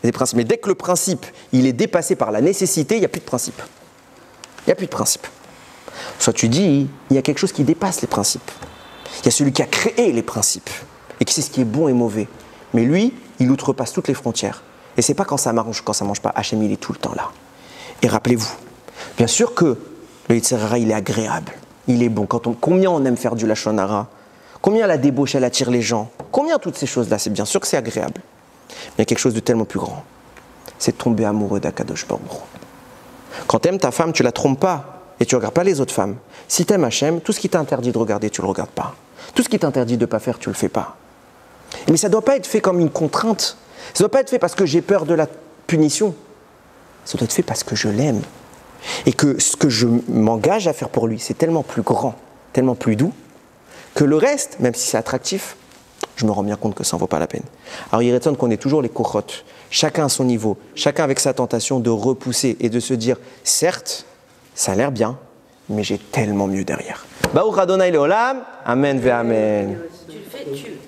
Des principes. Mais dès que le principe, il est dépassé par la nécessité, il n'y a plus de principe. Il n'y a plus de principe. Soit tu dis, il y a quelque chose qui dépasse les principes. Il y a celui qui a créé les principes et qui sait ce qui est bon et mauvais. Mais lui, il outrepasse toutes les frontières. Et c'est pas quand ça m'arrange, quand ça ne mange pas. Hachem, il est tout le temps là. Et rappelez-vous, bien sûr que le Yetzer Hara, il est agréable. Il est bon. Combien on aime faire du Lachon Hara? Combien la débauche, elle attire les gens? Combien toutes ces choses-là? C'est bien sûr que c'est agréable. Mais il y a quelque chose de tellement plus grand. C'est de tomber amoureux d'Akadosh Baruch Hu. Quand tu aimes ta femme, tu la trompes pas. Et tu ne regardes pas les autres femmes. Si tu aimes Hachem, tout ce qui t'interdit de regarder, tu ne le regardes pas. Tout ce qui t'interdit de ne pas faire, tu ne le fais pas. Mais ça ne doit pas être fait comme une contrainte. Ça ne doit pas être fait parce que j'ai peur de la punition. Ça doit être fait parce que je l'aime. Et que ce que je m'engage à faire pour lui, c'est tellement plus grand, tellement plus doux, que le reste, même si c'est attractif, je me rends bien compte que ça n'en vaut pas la peine. Alors il résonne qu'on ait toujours les kochot, chacun à son niveau, chacun avec sa tentation de repousser et de se dire, certes, ça a l'air bien, mais j'ai tellement mieux derrière. Baruch Adonai Leolam, Amen ve Amen. Tu le fais,